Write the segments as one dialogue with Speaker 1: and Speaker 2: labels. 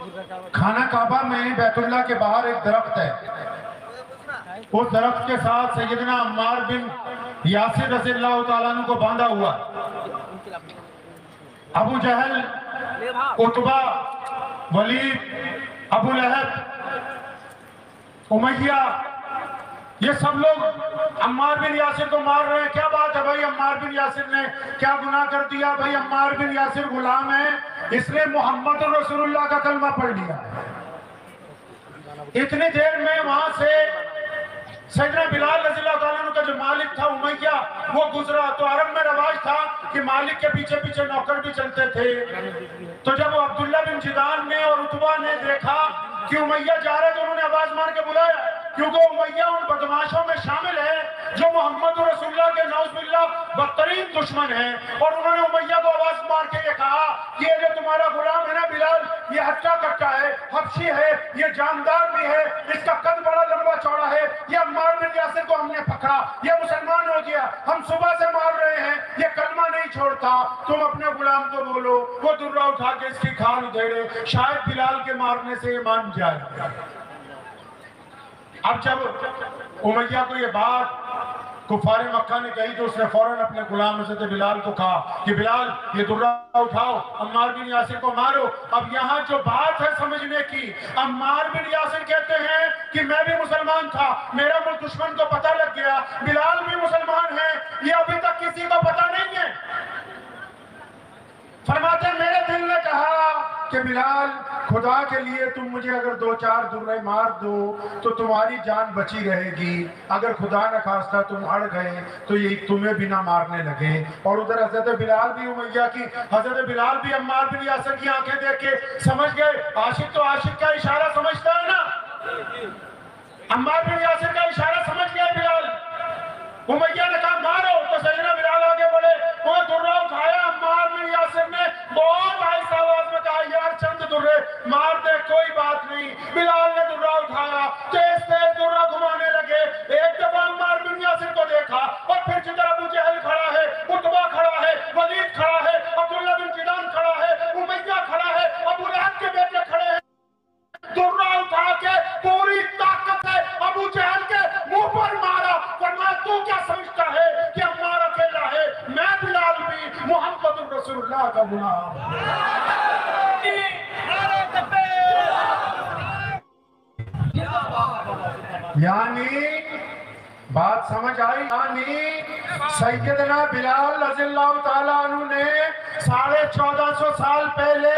Speaker 1: خانہ کعبہ میں بیت اللہ کے باہر ایک درخت ہے، اس درخت کے ساتھ سیدنا عمار بن یاسر رضی اللہ تعالیٰ عنہ کو باندھا ہوا ابو جہل، عتبہ، ولید، ابو لہب، امیہ، یہ سب لوگ عمار بن یاسر کو مار رہے ہیں۔ کیا بات ہے بھائی، عمار بن یاسر نے کیا گناہ کر دیا؟ بھائی عمار بن یاسر غلام ہے، اس نے محمد رسول اللہ کا کلمہ پڑھ لیا۔ اتنی دیر میں وہاں سے سیدنا بلال رضی اللہ تعالیٰ عنہ کا جو مالک تھا امیہ، وہ گزرا۔ تو عرب میں رواج تھا کہ مالک کے پیچھے پیچھے نوکر بھی چلتے تھے۔ تو جب عبداللہ بن جدان نے اور عتبہ نے دیکھا کہ امیہ جا رہے تو انہوں نے آواز مار کے بلایا، کیونکہ امیہ ان بدماشوں میں شامل ہے جو محمد رسول اللہ کے نعوذ باللہ بدترین دشمن ہیں۔ اور انہوں نے امیہ کو آواز مار کے یہ کہا کہ یہ جو تمہارا غلام ہے نا بلال، یہ ہٹا کٹا ہے، حبشی ہے، یہ جاندار بھی ہے، اس کا قد بڑا لمبا چوڑا ہے، یہ عمار بن یاسر کو ہم نے پکڑا، یہ مسلمان ہو گیا، ہم صبح سے مار رہے ہیں، یہ کلمہ نہیں چھوڑتا، تم اپنے غلام کو بولو۔ وہ درہ اٹھا کے اس کی کھال ادھیڑے، شاید بلال کے مارنے سے یہ مان جائے۔ اب جب امیہ کو یہ بات کفار مکہ نے کہی تو اس نے فوراً اپنے غلام حضرت بلال کو کہا کہ بلال یہ درہ اٹھاؤ، عمار بن یاسر کو مارو۔ اب یہاں جو بات ہے سمجھنے کی، عمار بن یاسر کہتے ہیں کہ میں بھی مسلمان تھا، میرا دشمن کو پتہ لگ گیا، بلال بھی مسلمان ہے، یہ ابھی تک کسی کو پتہ نہیں ہے۔ فرماتے ہیں میرے دل نے کہا کہ بلال خدا کے لیے تم مجھے اگر 2-4 درے مار دو تو تمہاری جان بچی رہے گی، اگر خدا نہ خواستہ تم اڑ گئے تو یہ تمہیں بھی نہ مارنے لگے۔ اور ادھر حضرت بلال بھی امیہ کی، حضرت بلال بھی عمار بن یاسر کی آنکھیں دیکھ کے سمجھ گئے، عاشق تو عاشق کا اشارہ سمجھتا ہے نا، عمار بن یاسر کا اشارہ سمجھ گیا بلال۔ امیہ نے کہا مارو، تو سیدنا بلال آگے بڑھے، وہ درہ اٹھایا، عمار بن یاسر نے بہت آہستہ آواز میں کہا یار چند درے مار دے، کوئی بات نہیں۔ بلال نے درہ اٹھایا، تیز تیز درہ گھمانے لگے۔ ایک دفعہ عمار بن یاسر کو دیکھا اور پھر جدھر ابو جہل کھڑا ہے، عتبہ کھڑا ہے، ولید کھڑا ہے، عبداللہ بن جدان کھڑا ہے، امیہ کھڑا ہے، ابو لہب کے بیٹے کھڑے ہیں، درہ اٹھا کے پوری طاقت سے ابو جہل کے منہ پر مارا۔ فرمایا تو کیا سمجھتا ہے کہ عمار اکیلا ہے؟ میں بلال بھی محمد رسول اللہ کا غلام۔ یعنی بات سمجھ آئی؟ یعنی سیدنا بلال رضی اللہ تعالیٰ عنہ نے 1450 سال پہلے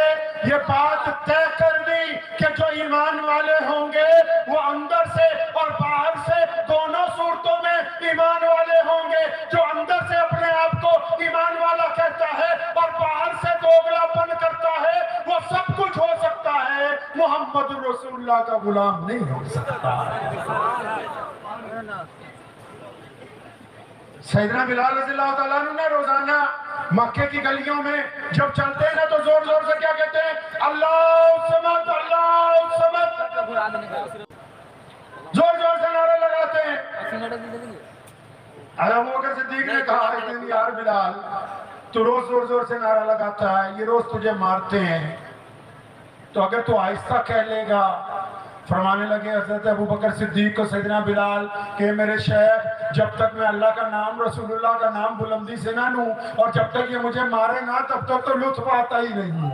Speaker 1: یہ بات طے کر دی کہ جو ایمان والے ہوں گے وہ اندر سے اور باہر سے دونوں صورتوں میں ایمان والے ہوں گے۔ جو اندر سے اپنے آپ کو ایمان والا کہتا ہے اور باہر سے دوگلا پن کرتا ہے وہ سب کچھ ہو سکتا ہے، محمد رسول اللہ کا غلام نہیں ہو سکتا۔ سیدنا بلال رضی اللہ تعالیٰ عنہ نے روزانہ مکے کی گلیوں میں جب چلتے ہیں تو زور زور سے کیا کہتے ہیں؟ اللہ سمد، اللہ سمد، زور زور سے نعرے لگاتے ہیں۔ ابو بکر صدیق نے کہا ایک دن یار بلال تو روز زور زور سے نعرہ لگاتا ہے، یہ روز تجھے مارتے ہیں، تو اگر تو آہستہ کہہ لے گا۔ فرمانے لگے حضرت ابو بکر صدیق کو سیدنا بلال کہ میرے شیخ جب تک میں اللہ کا نام، رسول اللہ کا نام بلندی سے نہ لوں اور جب تک یہ مجھے مارے نہ تب تک تو لطف آتا ہی نہیں ہے۔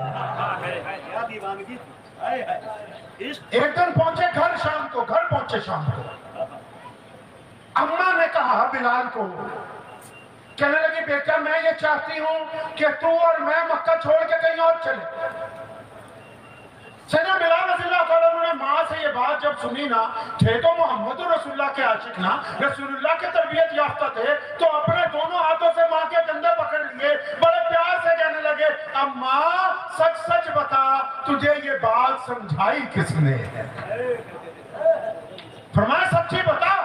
Speaker 1: ایک دن پہنچے گھر شام کو، گھر پہنچے شام کو، اماں نے کہا بلال کو، کہنے لگی بیٹا میں یہ چاہتی ہوں کہ تو اور میں مکہ چھوڑ کے کہیں اور چلے۔ سیدنا بلال رضی اللہ تعالیٰ عنہ نے ماں سے یہ بات جب سنی نا، تھے تو محمد رسول اللہ کے عاشق نا، رسول اللہ کے تربیت یافتہ تھے، تو اپنے دونوں ہاتھوں سے ماں کے کندھے پکڑ لیے، بڑے پیار سے کہنے لگے اماں سچ سچ بتا تجھے یہ بات سمجھائی کس نے ہے؟ فرمایا سچی بتا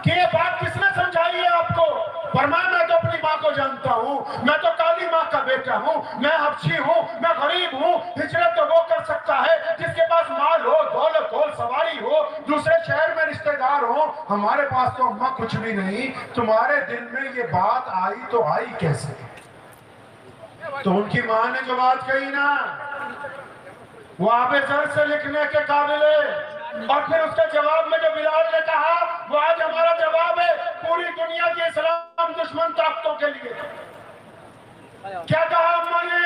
Speaker 1: کہ یہ بات کس نے سمجھائی ہے آپ کو؟ فرمایا میں تو اپنی ماں کو جانتا ہوں، میں تو کالی ماں کا بیٹا ہوں، میں حبشی ہوں، میں غریب ہوں، ہجرت تو وہ کر سکتا ہے جس کے پاس مال ہو، دولت ہو، سواری ہو، دوسرے شہر میں رشتہ دار ہو، ہمارے پاس تو اماں کچھ بھی نہیں، تمہارے دل میں یہ بات آئی تو آئی کیسے؟ تو ان کی ماں نے جو بات کہی نا، وہ آب زر سے لکھنے کے قابل ہے۔ اور پھر اس کے جواب میں جو بلال نے کہا وہ آج ہمارا جواب ہے پوری دنیا کی اسلام دشمن طاقتوں کے لیے۔ کیا کہا اماں نے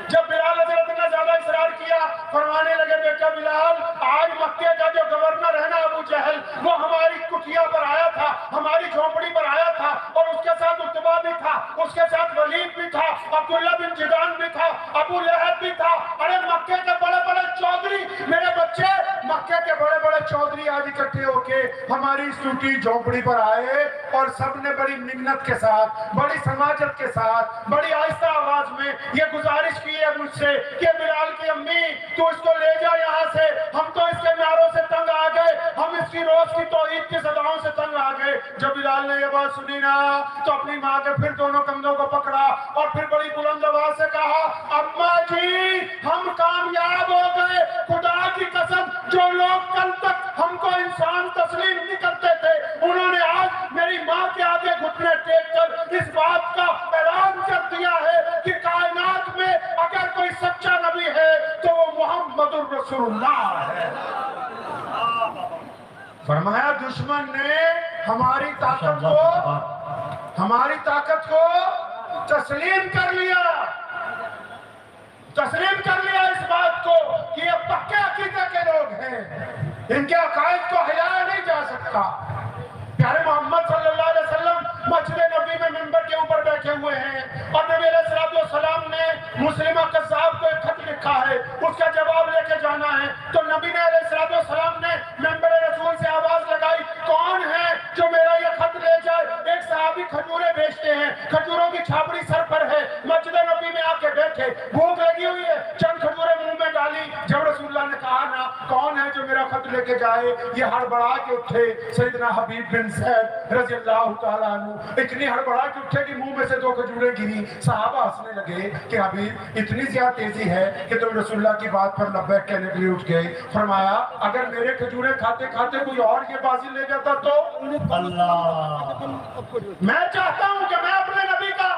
Speaker 1: جب بلال حضرت نے زیادہ اصرار کیا؟ فرمانے لگے بیٹا بلال، آج مکے کا جو گورنر ہے نا ابو جہل، وہ ہماری کٹیا پر آیا تھا، ہماری جھونپڑی پر آیا تھا، اور اس کے ساتھ عتبہ بھی تھا، اس کے ساتھ ولید بھی تھا، عبداللہ بن جدعان بھی تھا، ابو لہب بھی تھا۔ ارے مکے کے بڑے بڑے چودھری، میرے بچے، مکے کے بڑے بڑے چودھری آج اکٹھے ہو کے ہماری اس ٹوٹی جھونپڑی پر آئے، اور سب نے بڑی منت کے ساتھ، بڑی سماجت کے ساتھ، بڑی آہستہ آواز میں یہ گزارش کی ہے مجھ سے کہ بلال کی امی تو اس کو لے جا یہاں سے، ہم تو اس کے نعروں سے تنگ آ گئے، ہم اس کی روز کی توحید کی صداؤں سے تنگ آ گئے۔ جب بلال نے یہ بات سنی نا تو اپنی ماں کے پھر دونوں کندھوں کو پکڑا اور پھر بڑی بلند آواز سے کہا اماں جی ہم کامیاب ہو گئے، خدا کی قسم جو لوگ کل تک ہم کو انسان تسلیم نہیں کرتے تھے انہوں نے آج میری ماں کے آگے گھٹنے ٹیک کر اس بات کا اعلان کر دیا ہے کہ کائنات میں اگر کوئی سچا نبی ہے تو وہ محمد الرسول اللہ ہے۔ فرمایا دشمن نے ہماری طاقت کو تسلیم کر لیا اس بات کو کہ یہ پکے عقیدے کے لوگ ہیں، ان کے عقائد کو ہلایا نہیں جا سکتا۔ پیارے محمد صلی اللہ علیہ وسلم مسجد نبی میں منبر کے اوپر بیٹھے ہوئے ہیں اور نبی علیہ السلام نے مسلمہ قذاب کو ایک خط لکھا ہے، اس کا جواب لے کے جانا ہے۔ تو نبی نے علیہ السلام نے منبر رسول سے آواز لگائی کون ہے جو میرا یہ خط لے جائے؟ ایک صحابی کھجوریں بیچتے ہیں، کھجوروں کی چھاپڑی سر پر ہے، مسجد نبی میں آ کے بیٹھے، بھوک لگی ہوئی ہے، چند کھجوریں منہ میں ڈالی۔ جب رسول اللہ نے کہا نا کون ہے جو میرا خط لے کے جائے، یہ ہڑبڑا کے اٹھے سیدنا حبیب بن زید رضی اللہ تعالیٰ عنہ، اتنی ہڑبڑا کے اٹھے کہ منہ میں سے دو کھجوریں گری۔ صحابہ ہنسنے لگے کہ حبیب اتنی زیادہ تیزی ہے کہ تم رسول اللہ کی بات پر لبیک کہنے کے لیے اٹھ گئے۔ فرمایا اگر میرے کھجوریں کھاتے کھاتے کوئی اور یہ بازی لے جاتا تو اللہ، میں چاہتا ہوں کہ میں اپنے نبی کا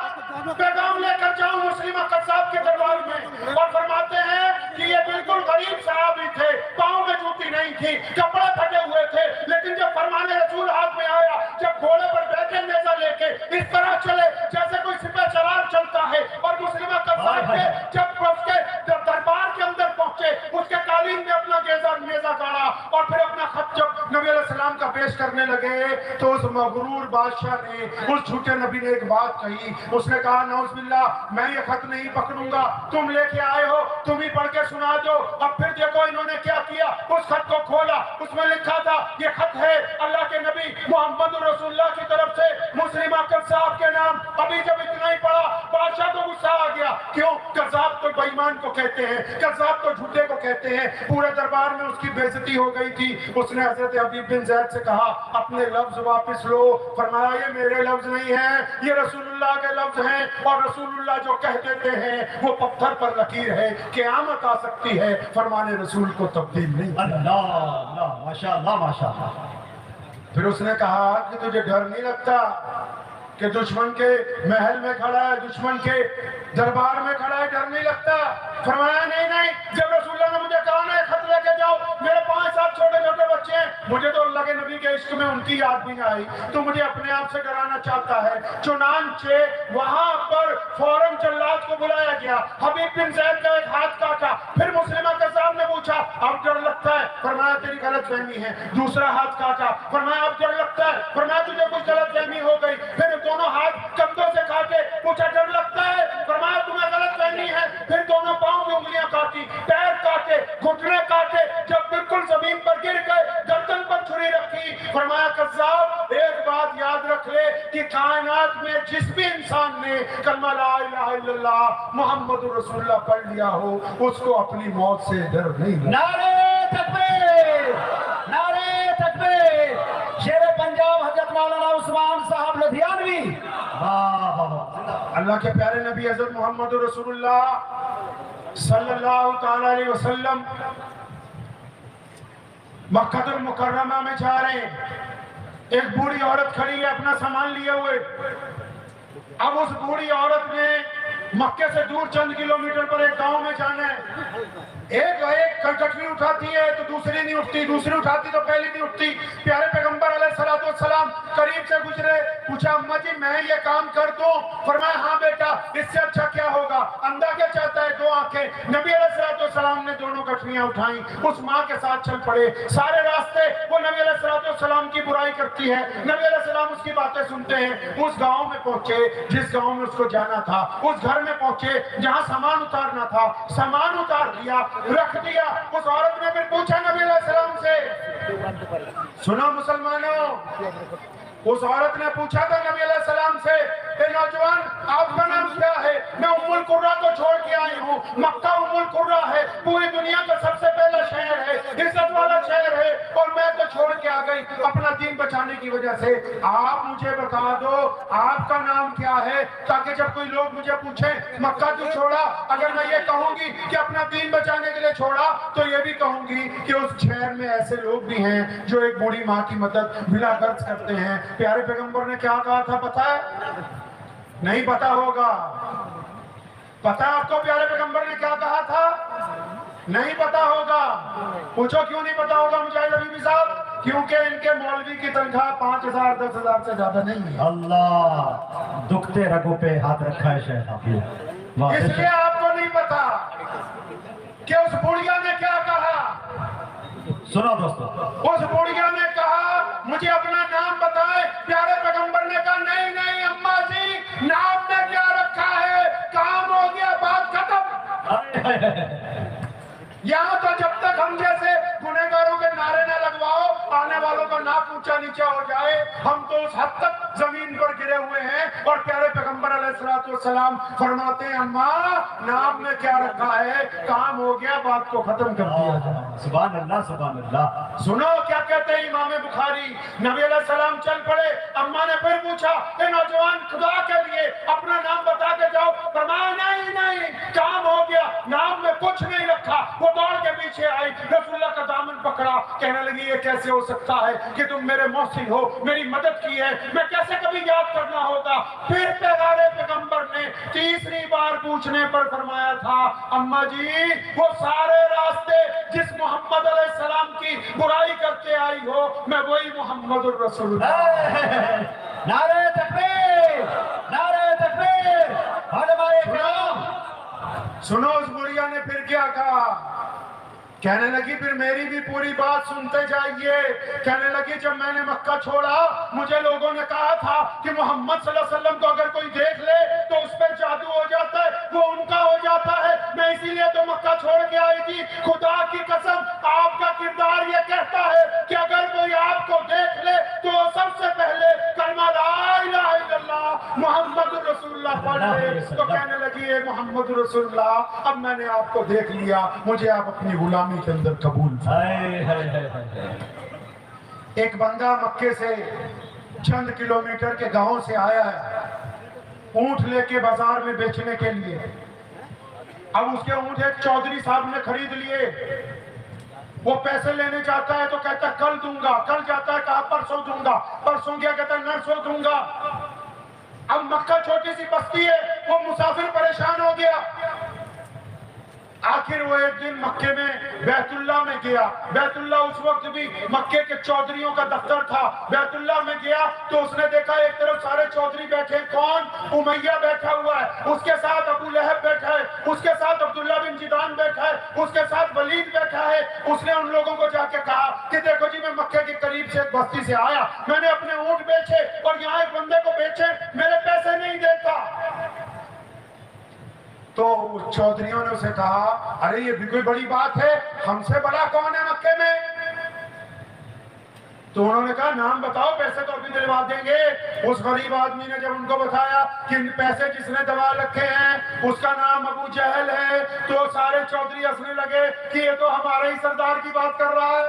Speaker 1: پیغام لے کر جاؤں مسلمہ قذاب کے دربار میں، اور فرماتے ہیں کہ یہ بالکل غریب صحابی تھے، پاؤں میں جوتی نہیں تھی، کپڑے پھٹے ہوئے تھے، لیکن جب فرمان رسول ہاتھ میں آیا، جب گھوڑے پر بیٹھے نیزہ لے کے اس طرح چلے جیسے کوئی سپہ سالار چلتا ہے، اور مسلمہ قذاب کے جب اس کے دربار کے اندر پہنچے اس کے قالین میں اپنا نیزہ گاڑا اور پھر اپنا خط جب نبی علیہ السلام کا پیش کرنے لگے تو اس مغرور بادشاہ نے اس جھوٹے نبی نے ایک بات کہی، اس نے کہا نعوذ باللہ میں یہ خط نہیں پکڑوں گا، تم لے کے آئے ہو تم ہی پڑھ کے سنا دو۔ اب پھر دیکھو انہوں نے کیا کیا، اس خط کو کھولا، اس میں لکھا تھا یہ خط ہے اللہ کے نبی محمد رسول اللہ کی طرف سے مسلمہ قذاب کے نام۔ ابھی جب اتنا ہی پڑھا بادشاہ کو غصہ آ گیا، کیوں؟ قذاب تو بے ایمان کو کہتے ہیں، قذاب تو جھوٹے کو کہتے ہیں، پورے دربار میں اس کی بے عزتی ہو گئی تھی۔ اس نے حضرت حبیب بن زید سے کہا اپنے لفظ واپس لو۔ فرمایا یہ میرے لفظ نہیں ہیں، یہ رسول اللہ کے لفظ ہیں، اور رسول اللہ جو کہہ دیتے ہیں وہ پتھر پر لکیر ہے، قیامت آ سکتی ہے، فرمان رسول کو تبدیل نہیں۔
Speaker 2: اللہ ماشاءاللہ ماشاءاللہ۔
Speaker 1: پھر اس نے کہا کہ تجھے ڈر نہیں لگتا کہ دشمن کے محل میں کھڑا ہے، دشمن کے دربار میں کھڑا ہے، ڈر نہیں لگتا؟ فرمایا نہیں، جب رسول اللہ نے مجھے کہا نا خط لے کے جاؤ، میرے 5-7 چھوٹے چھوٹے بچے ہیں، مجھے تو اللہ کے نبی کے عشق میں ان کی یاد بھی نہ آئی، تو مجھے اپنے آپ سے ڈرانا چاہتا ہے۔ چنانچہ وہاں پر فوراً جلاد کو بلایا گیا، حبیب بن زید کا ایک ہاتھ کاٹا، پھر مسلمہ قذاب نے پوچھا اب ڈر لگتا ہے؟ فرمایا تیری غلط فہمی ہے۔ دوسرا ہاتھ کاٹا، فرمایا اب ڈر لگتا ہے؟ فرمایا تجھے کچھ غلط فہمی ہو گئی۔ پھر دونوں ہاتھ کندھوں سے کاٹے، پوچھا ڈر لگتا ہے؟ فرمایا تمہیں غلط فہمی ہے۔ پھر دونوں پاؤں کی انگلیاں کاٹی، پیر کاٹے، گھٹنے کاٹے، جب بالکل زمین پر گر گئے گردن پر چھری رکھی۔ فرمایا قذاب ایک بات یاد رکھ لے کہ کائنات میں جس بھی انسان نے کلمہ لا الہ الا اللہ محمد رسول اللہ پڑھ لیا ہو اس کو اپنی موت سے ڈر نہیں لگتا۔
Speaker 2: نعرہ تکبیر، نعرہ تکبیر، شیر پنجاب حضرت مولانا عثمان صاحب لدھیانوی۔
Speaker 1: اللہ کے پیارے نبی حضرت محمد رسول اللہ صلی اللہ تعالیٰ علیہ وسلم مکہ المکرمہ میں جا رہے ہیں، ایک بوڑھی عورت کھڑی ہے اپنا سامان لیے ہوئے۔ اب اس بوڑھی عورت نے مکے سے دور چند کلومیٹر پر ایک گاؤں میں جانا ہے، एक गठरी उठाती है तो दूसरी नहीं उठती, दूसरी उठाती तो पहली नहीं उठती। प्यारे पैगंबर अलैहिस्सलाम करीब से गुजरे, पूछा अम्मा जी मैं ये काम कर दूं? फरमाया हाँ बेटा, इससे अच्छा क्या होगा? अंधा क्या चाहता है? 2 आंखें। नबी अलैहिस्सलाम ने दोनों गठरियां उठाई, उस माँ के साथ चल पड़े। सारे रास्ते वो नबी अलैहिस्सलाम की बुराई करती है, नबी अलैहिस्सलाम उसकी बातें सुनते हैं। उस गांव में पहुंचे जिस गांव में उसको जाना था, उस घर में पहुंचे जहां सामान उतारना था, सामान उतार दिया, रख दिया। उस औरत ने फिर पूछा नबी अलैहिस्सलाम से, सुनो मुसलमानों, उस औरत ने पूछा था नबी अलैहिस्सलाम से, ए नौजवान आपका नाम क्या है? मैं उम्मुल कुर्रा को छोड़ के आई हूँ। मक्का उम्मुल कुर्रा है, पूरी दुनिया का सबसे पहला शहर है, इज्जत वाला शहर है, और मैं तो छोड़ के आ गई अपना दीन बचाने की वजह से। आप मुझे बता दो आपका नाम क्या है, ताकि जब कोई लोग मुझे पूछे मक्का क्यों छोड़ा, अगर मैं ये कहूंगी कि अपना दीन बचाने के लिए छोड़ा, तो ये भी कहूंगी कि उस शहर में ऐसे लोग भी हैं जो एक बूढ़ी माँ की मदद बिला गर्ज करते हैं। प्यारे पैगंबर ने क्या कहा था पता है? नहीं पता होगा। पता है आपको प्यारे पैगंबर ने क्या कहा था? नहीं पता होगा। पूछो क्यों नहीं पता होगा मुजाहिद हबीबी साहब? क्योंकि इनके मौलवी की तनख्वाह 5,000 10,000 से ज्यादा नहीं है।
Speaker 2: अल्लाह, दुखते रगों पे हाथ रखा है शेख।
Speaker 1: इसलिए आपको नहीं पता कि उस बुढ़िया ने क्या कहा।
Speaker 2: सुनो दोस्तों,
Speaker 1: उस बुढ़िया ने कहा मुझे अपना नाम बताए। प्यारे पैगंबर ने कहा नहीं नहीं अम्मा जी, नाम में क्या रखा है, काम हो गया, बात खत्म। यहाँ तो जब तक हम जैसे गुनहगारों के नारे न लगवाओ, आने वालों का नाक ऊंचा नीचा हो जाए, हम तो उस हद तक जमीन पर गिरे हुए हैं। और प्यारे पैगंबर अलैहिस्सलाम फरमाते हैं अम्मा नाम में क्या रखा है, काम हो गया, बात को खत्म कर दिया जाए।
Speaker 2: सुभान अल्लाह, सुभान अल्लाह।
Speaker 1: सुनो क्या कहते हैं इमाम बुखारी, नबी अलैहिस्सलाम चल पड़े। अम्मा ने फिर पूछा ए नौजवान खुदा के लिए अपना नाम बता के जाओ। फरमाया नहीं नहीं, काम हो गया, नाम में कुछ नहीं रखा। वो दौड़ के पीछे आई, रसूलुल्लाह का दामन पकड़ा, कहने लगी ये कैसे हो सकता है कि तुम मेरे मोहसिन हो, मेरी मदद की है, मैं कैसे कभी याद करना होगा। फिर प्यारे पैगंबर ने तीसरी बार पूछने पर फरमाया था अम्मा जी वो सारे रास्ते जिस मोहम्मद अलैहिस्सलाम की बुराई करके आई हो, मैं वही मोहम्मद रसूलुल्लाह।
Speaker 2: नारे तकबीर, नारे तकबीर।
Speaker 1: सुनो उस बुढ़िया ने फिर क्या कहा, कहने लगी फिर मेरी भी पूरी बात सुनते जाइए। कहने लगी जब मैंने मक्का छोड़ा मुझे लोगों ने कहा था कि मोहम्मद सल्लल्लाहु अलैहि वसल्लम को अगर कोई देख ले तो उस पर जादू हो जाता है, वो उनका हो जाता है। मैं इसीलिए तो मक्का छोड़ के आई थी। खुदा की कसम आपका किरदार ये कहता है कि अगर कोई आपको देख ले तो सबसे पहले कलमा ला इलाहा इल्लल्लाह मुहम्मद रसूलुल्लाह पढ़ ले। तो कहने लगी है मोहम्मद रसूलुल्लाह अब मैंने आपको देख लिया, मुझे आप अपनी गुलामी के अंदर कबूल। एक बंदा मक्के से चंद किलोमीटर के गांव से आया है ऊंट लेके बाजार में बेचने के लिए। अब उसके ऊंट एक चौधरी साहब ने खरीद लिए। वो पैसे लेने जाता है तो कहता है कल दूंगा, कल जाता है कहा परसों दूंगा, परसों क्या कहता है नरसों दूंगा। अब मक्का छोटी सी बस्ती है, वो मुसाफिर परेशान हो गया। आखिर वो एक दिन मक्के में बैतुल्ला में गया। बैतुल्ला उस वक्त भी मक्के के चौधरियों का दफ्तर था। बैतुल्ला में गया तो उसने देखा एक तरफ सारे चौधरी बैठे, कौन? उमैया बैठा हुआ है, उसके साथ अबू लहब बैठा है, उसके साथ अब्दुल्ला बिन जिदान बैठा है, उसके साथ वलीद बैठा है। उसने उन लोगों को जाके कहा कि देखो जी मैं मक्के के करीब से एक बस्ती से आया, मैंने अपने ऊंट बेचे और यहाँ एक बंदे को बेचे, मेरे पैसे नहीं देता। तो चौधरियों ने उसे कहा अरे ये भी कोई बड़ी बात है, हमसे बड़ा कौन है मक्के में? तो उन्होंने कहा नाम बताओ, पैसे तो अभी दिलवा देंगे। उस गरीब आदमी ने जब उनको बताया कि पैसे जिसने दबा रखे हैं उसका नाम अबू जहल है, तो सारे चौधरी हंसने लगे कि ये तो हमारे ही सरदार की बात कर रहा है,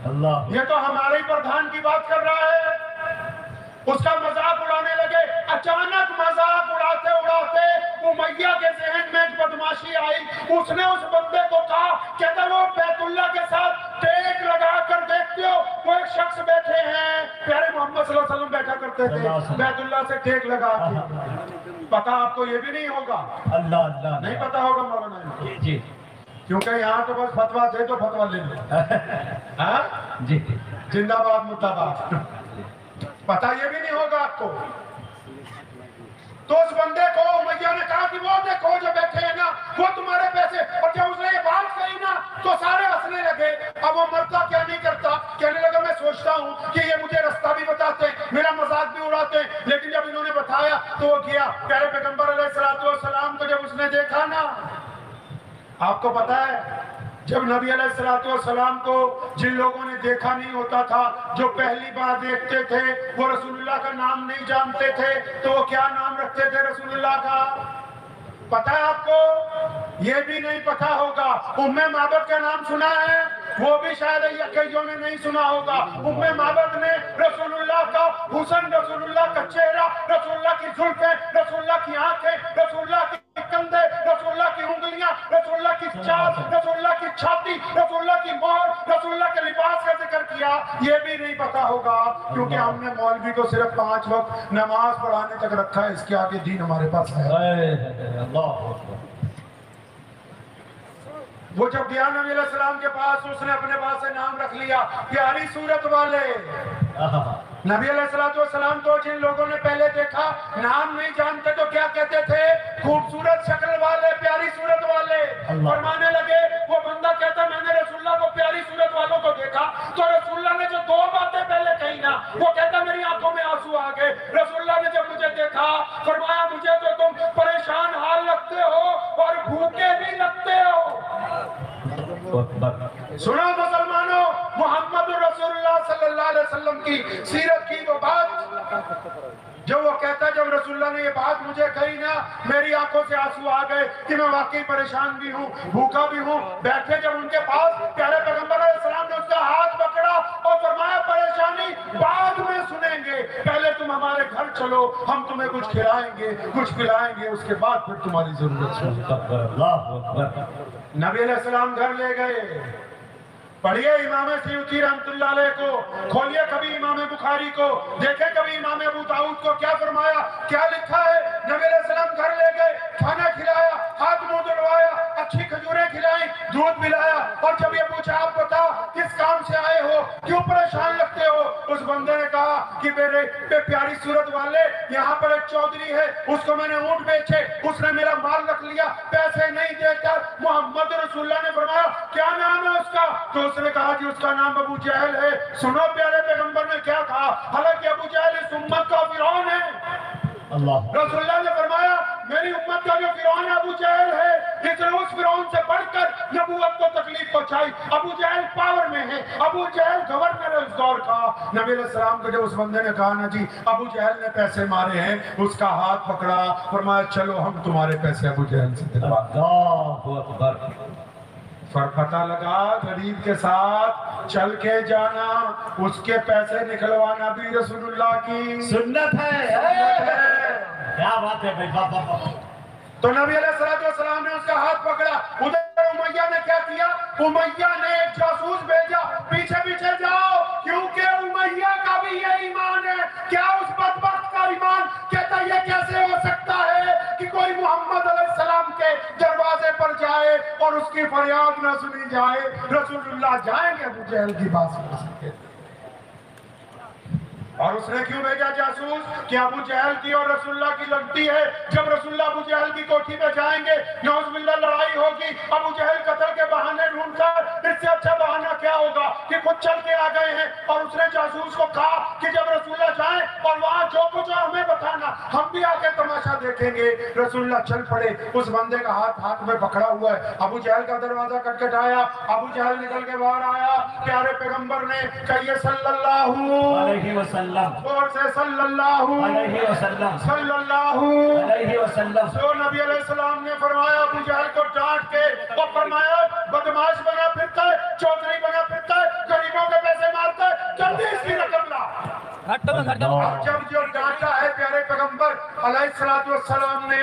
Speaker 1: अल्लाह, ये तो हमारे ही प्रधान की बात कर रहा है। उसका मजाक उड़ाने लगे। अचानक मजाक उड़ाते उड़ाते उमैया के ज़हन में एक बदमाशी आई। उसने उस बंदे को कहा कहता वो बैतुल्ला के साथ टेक लगा कर देखते हो, वो एक शख्स बैठे हैं, प्यारे मोहम्मद सल्लल्लाहु अलैहि वसल्लम बैठा करते थे बैतुल्ला से टेक लगा के। पता आपको ये भी नहीं होगा,
Speaker 2: अल्लाह अल्लाह
Speaker 1: नहीं पता होगा मौलाना
Speaker 2: जी।
Speaker 1: क्योंकि यहाँ तो बस फतवा दे तो फतवा ले लो। हाँ
Speaker 2: जी
Speaker 1: जिंदाबाद मुर्दाबाद। पता ये भी नहीं होगा आपको। तो उस बंदे को उमैया ने कहा कि वो देखो जो बैठे हैं ना वो तुम्हारे पैसे, और जब उसने ये बात कही ना तो सारे हंसने लगे। अब वो मरता क्या नहीं करता, कहने लगा मैं सोचता हूँ कि ये मुझे रास्ता भी बताते हैं, मेरा मजाक भी उड़ाते हैं, लेकिन जब इन्होंने बताया तो वो गया। प्यारे पैगंबर अलैहिस्सलाम को जब उसने देखा ना, आपको पता है जब नबी अलैहिस्सलाम को जिन लोगों ने देखा नहीं होता था, जो पहली बार देखते थे, वो रसूलुल्लाह का नाम नहीं जानते थे, तो वो क्या नाम रखते थे रसूलुल्लाह का? पता है आपको? ये भी नहीं पता होगा। उम्मे माबद का नाम सुना है? वो भी शायद कईयों ने नहीं सुना होगा। उम्मे माबद ने रसूलुल्लाह का हुस्न, रसूलुल्लाह का चेहरा, रसूलुल्लाह की जुल्फें, रसूलुल्लाह की आंखें, रसूलुल्लाह की कंधे, रसूलुल्लाह की उंगलियां, रसूलुल्लाह की चाल, रसूलुल्लाह की छाती, रसूलुल्लाह की मोहर, रसूलुल्लाह के लिबास का जिक्र किया। ये भी नहीं पता होगा क्योंकि हमने मौलवी को सिर्फ 5 वक्त नमाज पढ़ाने तक रखा है, इसके आगे दीन हमारे पास है। वो जब गया नबी अलैहिस्सलाम के पास, उसने अपने पास से नाम रख लिया प्यारी सूरत वाले। नबी अलैहिस्सलाम तो जिन लोगों ने पहले देखा नाम नहीं जानते तो क्या कहते थे? खूबसूरत शक्ल वाले, प्यारी सूरत वाले। फरमाने लगे, वो बंदा कहता मैंने रसूलुल्लाह को प्यारी सूरत वालों को देखा, तो रसूलुल्लाह ने जो 2 बातें पहले कही ना, वो कहता मेरी आंखों में आंसू आ गए। रसूलुल्लाह ने जब मुझे देखा फरमाया मुझे तो तुम परेशान हाल लगते हो और भूखे भी लगते हो। सुनो मुसलमानों, मोहम्मद रसूलुल्लाह सल्लल्लाहु अलैहि वसल्लम की सीरत की वो बात जो वो कहता है, जब रसूलुल्लाह ने ये बात मुझे कही ना, मेरी आंखों से आंसू आ गए कि मैं वाकई परेशान भी हूँ, भूखा भी हूँ। बैठे जब उनके पास, प्यारे पैगंबर अलैहिस्सलाम ने उसका हाथ पकड़ा और फरमाया परेशानी बाद में सुनेंगे, पहले तुम हमारे घर चलो, हम तुम्हें कुछ खिलाएंगे, कुछ पिलाएंगे, उसके बाद फिर तुम्हारी जरूरत सुनेंगे। नबी अलैहिस्सलाम घर ले गए। पढ़िए इमाम सयूती रहमतुल्लाह अलैह को, खोलिए कभी इमाम बुखारी को, देखे कभी इमाम अबू दाऊद को, क्या फरमाया, क्या लिखा है। नबी अलैहिस्सलाम घर ले गए, खाना खिलाया, हाथ मुंह धुलवाया, अच्छी खजूरें खिलाई, दूध पिलाया, और जब ये पूछा आप बता किस काम से आए हो, क्यों परेशान लगते हो, उस बंदे ने कहा कि मेरे प्यारी सूरत वाले, यहाँ पर एक चौधरी है, उसको मैंने ऊंट बेचे, उसने मेरा माल रख लिया, पैसे नहीं देकर। मोहम्मद रसूलुल्लाह ने फरमाया क्या नाम है उसका? तो उसने कहा जी उसका नाम अबू जहल है। सुनो प्यारे पैगंबर ने क्या कहा, हालांकि अबू जहल इस उम्मत का फिरौन है। रसूलुल्लाह ने फरमाया मेरी उम्मत का जो फिरौन है अबू जहल है, जिसने उस फिरौन से बढ़कर नबूवत को तकलीफ पहुंचाई। अबू जहल पावर में है, अबू जहल गवर्नर है उस दौर का। नबी अलैहिस्सलाम को जब उस बंदे ने कहा ना जी अबू जहल ने पैसे मारे हैं, उसका हाथ पकड़ा, फरमाया चलो हम तुम्हारे पैसे अबू जहल से दिलवा। पता लगा गरीब के साथ चल के जाना, उसके पैसे निकलवाना भी रसूलुल्लाह की
Speaker 2: सुन्नत है। क्या बात है भाई।
Speaker 1: तो नबी अलैहिस्सलाम ने उसका हाथ पकड़ा। उधर उमैया ने क्या किया, उमैया ने एक जासूस भेजा, पीछे पीछे जाओ, क्योंकि उमैया का भी ये ईमान है। क्या उस बदबख्त का ईमान? कहता ये कैसे हो सकता है कि कोई मोहम्मद अलैहिस्सलाम के दरवाजे पर जाए और उसकी फरियाद न सुनी जाए। रसूलुल्लाह जाएंगे अबू जहल की बात सुन सके। और उसने क्यों भेजा जासूस कि अबू जहल की और रसूलुल्लाह की लगती है। जब रसूलुल्लाह अबू जहल की कोठी पे जाएंगे, नौज़ुबिल्लाह लड़ाई होगी, अबू जहल कत्ल के बहाने ढूंढकर, इससे अच्छा बहाना क्या होगा कि खुद चल के आ गए हैं। और उसने जासूस को कहा कि जब रसूलुल्लाह जाए और वहां जो कुछ हमें बताना, हम भी आके तमाशा देखेंगे। रसूलुल्लाह चल पड़े, उस बंदे का हाथ में पकड़ा हुआ है। अबू जहल का दरवाजा खटखटाया, अबू जहल निकल के बाहर आया। प्यारे पैगंबर ने कहिए सल्लल्लाहु अलैहि वसल्लम, और से सल्लल्लाहु अलैहि वसल्लम, सल्लल्लाहु अलैहि वसल्लम। तो नबी अलैहिस्सलाम ने फरमाया अबू जहल को डांट के, और फरमाया बदमाश बना फिरता है, चौधरी बना फिरता है, गरीबों के पैसे मारता है, जल्दी इसकी रकम ला। अब जब जो डांटा है प्यारे पैगंबर अलैहिस्सलाम ने,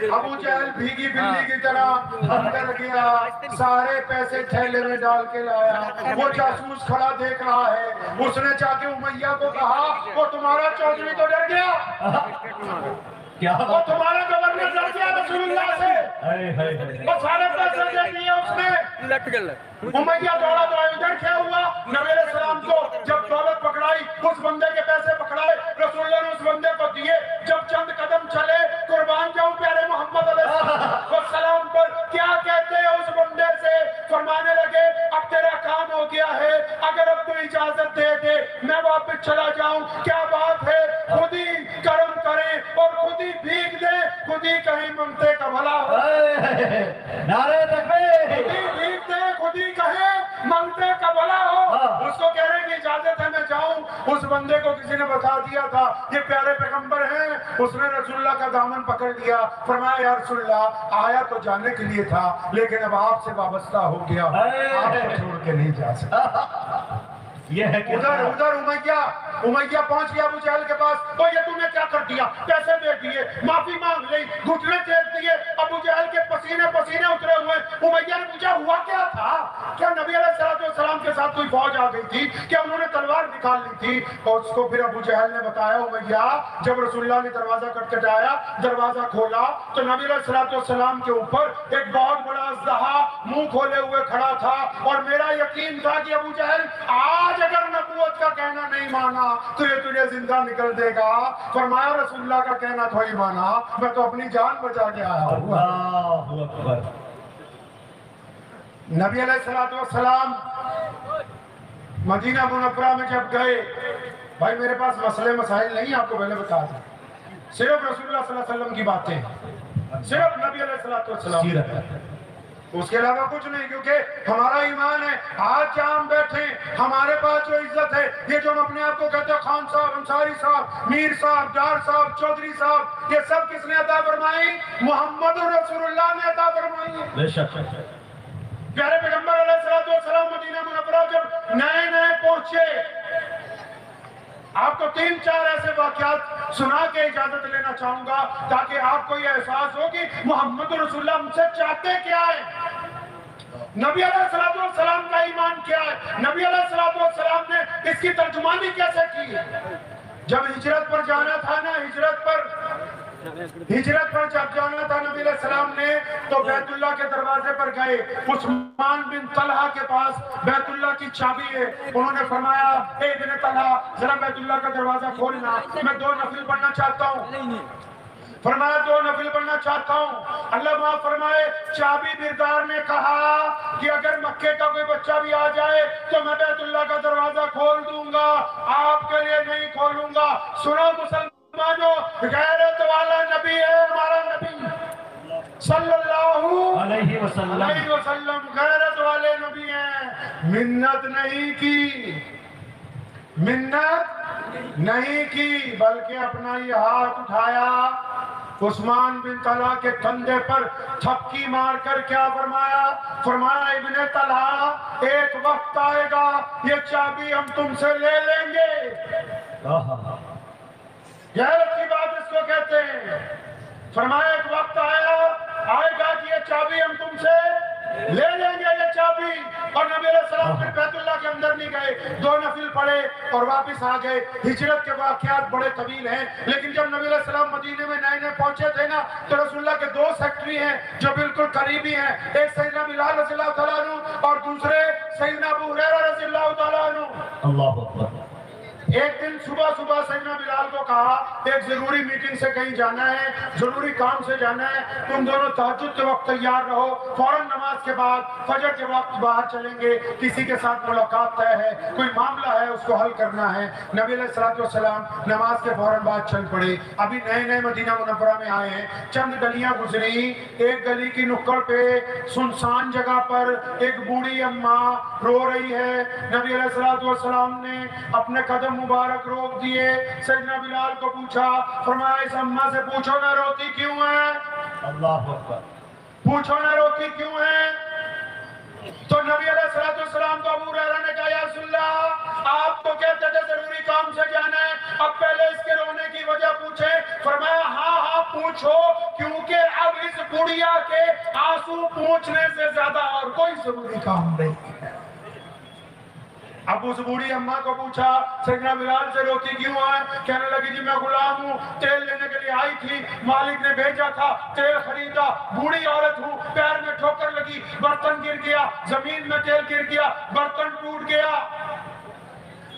Speaker 1: अबू जहल भीगी बिल्ली की तरह अंदर गया, सारे पैसे थैले में डाल के लाया। वो जासूस खड़ा देख रहा है, उसने जाके उमैया को कहा वो तुम्हारा चौधरी तो डर गया।
Speaker 2: क्या
Speaker 1: वो
Speaker 2: बात है?
Speaker 1: तुम्हारा गवर्नर लड़ गया रसूलुल्लाह से, वो सारे पैसे दे दिए उसने। उमैया दौड़ा तो इधर क्या हुआ, नबी अलैहि सलाम को जब दौलत पकड़ाई, उस बंदे के पैसे पकड़ाए, रसूलुल्लाह ने उस बंदे को दिए। जब चंद कदम चले, कुर्बान जाऊं प्यारे मोहम्मद अलैहि सलाम पर, क्या कहते हैं उस बंदे से, फरमाने लगे अब तेरा काम हो गया है, अगर अब तू इजाजत दे दे मैं वापस चला जाऊं। क्या बात है, खुद ही कर्म करें और खुद ही भीग दे, खुद ही कहीं मंगते का भला हो,
Speaker 2: नारे तकबीर।
Speaker 1: खुद ही भीग दे, खुद ही कहे मंगते का भला हो। उसको कह रहे कि इजाजत है मैं जाऊं। उस बंदे को किसी ने बता दिया था ये प्यारे पैगंबर हैं, उसने रसूलुल्लाह का दामन पकड़ लिया, फरमाया या रसूलुल्लाह आया तो जाने के लिए था लेकिन अब आपसे वाबस्ता हो गया, आपको छोड़ के नहीं जा सकता।
Speaker 2: ये है कि
Speaker 1: उधर उमैया पहुंच गया अबू जहल के पास, तो ये तूने क्या कर दिया, पैसे दे दिए, माफी मांग ली, घुटने टेक दिए। अबू जहल के पसीने पसीने उतरे हुए। उमैया ने पूछा हुआ क्या था, क्या नबी अलैहिस्सलाम के साथ कोई फौज आ गई थी, क्या उन्होंने तलवार निकाल ली थी। और उसको फिर अबू जहल ने बताया उमैया जब रसूलुल्लाह ने दरवाजा खटखटाया, दरवाजा खोला तो नबी अलैहिस्सलाम के ऊपर एक बहुत बड़ा अज़दहा मुंह खोले हुए खड़ा था, और मेरा यकीन था कि अबू जहल आज अगर नबूवत का कहना नहीं माना तो ये तुझे जिंदा निकल देगा। फरमाया रसूलुल्लाह का कहना थोड़ी माना, मैं तो अपनी जान बचा के आया हूँ।
Speaker 2: अल्लाहु अकबर।
Speaker 1: नबी अलैहिस्सलाम मदीना मुनव्वरा में जब गए, भाई मेरे पास मसले मसाइल नहीं, आपको पहले बता दें, सिर्फ रसूलुल्लाह सल्लल्लाहु अलैहि वसल्लम की बातें, सिर्फ नबी अलैहिस्सलाम, उसके अलावा कुछ नहीं, क्योंकि हमारा ईमान है। आज जहाँ हम बैठे हमारे पास जो इज्जत है, ये जो हम अपने आप को कहते हैं खान साहब, अंसारी साहब, मीर साहब, डार साहब, चौधरी साहब, ये सब किसने अता फरमाई, मोहम्मद रसूलुल्लाह ने अता फरमाई है।
Speaker 2: बेशक
Speaker 1: प्यारे पैगंबर अलैहिस्सलाम मदीना मुनव्वरा जब नए नए पहुंचे, आपको 3-4 ऐसे वाकयात सुना के इजाजत लेना चाहूंगा ताकि आपको यह एहसास हो कि मोहम्मद रसूलुल्लाह हमसे चाहते क्या है, नबी अलैहिस्सलाम का ईमान क्या है, नबी अलैहिस्सलाम ने इसकी तर्जुमानी कैसे की। जब हिजरत पर जाना था ना, हिजरत पर जब जाना था नबी अलैहिस्सलाम ने, तो बैतुल्लाह के दरवाजे पर गए। उस्मान बिन तलहा के पास बैतुल्लाह की चाबी है। उन्होंने फरमाया ए इब्न तलहा जरा बैतुल्लाह का दरवाजा खोलना, मैं 2 नफिल पढ़ना चाहता हूँ। फरमाया 2 नफिल पढ़ना चाहता हूँ। अल्लाह माफ फरमाए, चाबी बिरदार ने कहा कि अगर मक्के का कोई बच्चा भी आ जाए तो मैं बैतुल्लाह का दरवाजा खोल दूंगा, आपके लिए नहीं खोलूंगा। सुनो मुसलमानों, गैरत वाला नबी है हमारा नबी सल्लल्लाहु अलैहि वसल्लम, गैरत वाले नबी हैं। मिन्नत नहीं की बल्कि अपना ये हाथ उठाया, उस्मान बिन तलहा के कंधे पर थपकी मारकर क्या फरमाया इब्ने तलहा एक वक्त आएगा ये चाबी हम तुमसे ले लेंगे। गैरत की बात इसको कहते हैं। फरमाया एक वक्त आएगा कि ये चाबी हम तुमसे ले लेंगे, ये चाबी। और नबी अलैहिस्सलाम फिर बैतुल्लाह के अंदर नहीं गए, 2 नफिल पढ़े और वापस आ गए। हिजरत के वाक़यात बड़े तवील हैं, लेकिन जब नबी अलैहिस्सलाम मदीने में नए नए पहुंचे थे ना, तो रसूलुल्लाह के 2 सेक्रेटरी हैं जो बिल्कुल करीबी हैं, एक सैयदना बिलाल रज़ियल्लाहु तआला अन्हु और दूसरे सैयदना अबू हुरैरा रज़ियल्लाहु तआला अन्हु। अल्लाहु अकबर। एक दिन सुबह सैयदना बिलाल को कहा एक जरूरी मीटिंग से कहीं जाना है, जरूरी काम से जाना है, तुम दोनों तहज्जुद के वक्त तैयार रहो, फौरन नमाज के बाद फजर के वक्त बाहर चलेंगे, किसी के साथ मुलाकात तय है, कोई मामला है उसको हल करना है। नबी अलैहिस्सलाम नमाज के फौरन बाद चल पड़े। अभी नए नए मदीना मुनव्वरा में आए हैं, चंद गलियां गुजरी, एक गली की नुक्कड़ पे सुनसान जगह पर एक बूढ़ी अम्मा रो रही है। नबी अलैहिस्सलाम ने अपने कदम मुबारक रोक दिए, सैयदना बिलाल को पूछा, फरमाया इस अम्मा से पूछो ना रोती क्यों है, अल्लाह अकबर, पूछो ना रोती क्यों है। तो नबी अलैहिस्सलाम को अबू हुरैरा ने कहा या रसूलल्लाह आप तो कहते थे जरूरी काम से जाना है, अब पहले इसके रोने की वजह पूछे। फरमाया हाँ पूछो, क्योंकि अब इस बुढ़िया के आंसू पूछने से ज्यादा और कोई जरूरी काम नहीं है। اب اس بوڑھی اماں کو پوچھا سیدنا بلال سے روتی کیوں ہے؟ کہنے لگی جی میں غلام ہوں، تیل لینے کے لیے آئی تھی، مالک نے بھیجا تھا، تیل خریدا، بوڑھی عورت ہوں، پیر میں ٹھوکر لگی، برتن گر گیا، زمین میں تیل گر گیا، برتن ٹوٹ گیا۔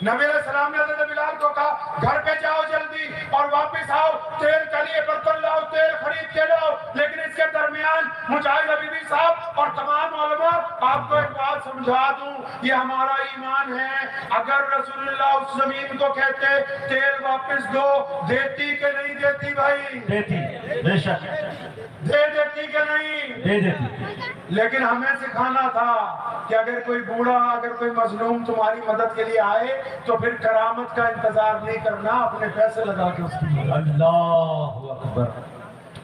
Speaker 1: نبی علیہ السلام نے حضرت بلال کو کہا گھر پہ جاؤ جلدی اور واپس آؤ، تیل کے لیے برتن لاؤ، تیل خرید کے لاؤ۔ لیکن اس کے درمیان مجاہد حبیبی صاحب اور تمام علماء آپ کو ایک بات سمجھا دوں، یہ ہمارا ایمان ہے، اگر رسول اللہ اس زمین کو کہتے تیل واپس دو، دیتی کہ نہیں دیتی بھائی؟
Speaker 2: دیتی، بے شک
Speaker 1: دے دیتی کہ نہیں؟
Speaker 2: دے دیتی۔
Speaker 1: لیکن ہمیں سکھانا تھا کہ اگر کوئی بوڑھا، اگر کوئی مظلوم تمہاری مدد کے لیے آئے تو پھر کرامت کا انتظار نہیں کرنا، اپنے پیسے لگا کے اس کی مدد۔
Speaker 2: اللہ اکبر۔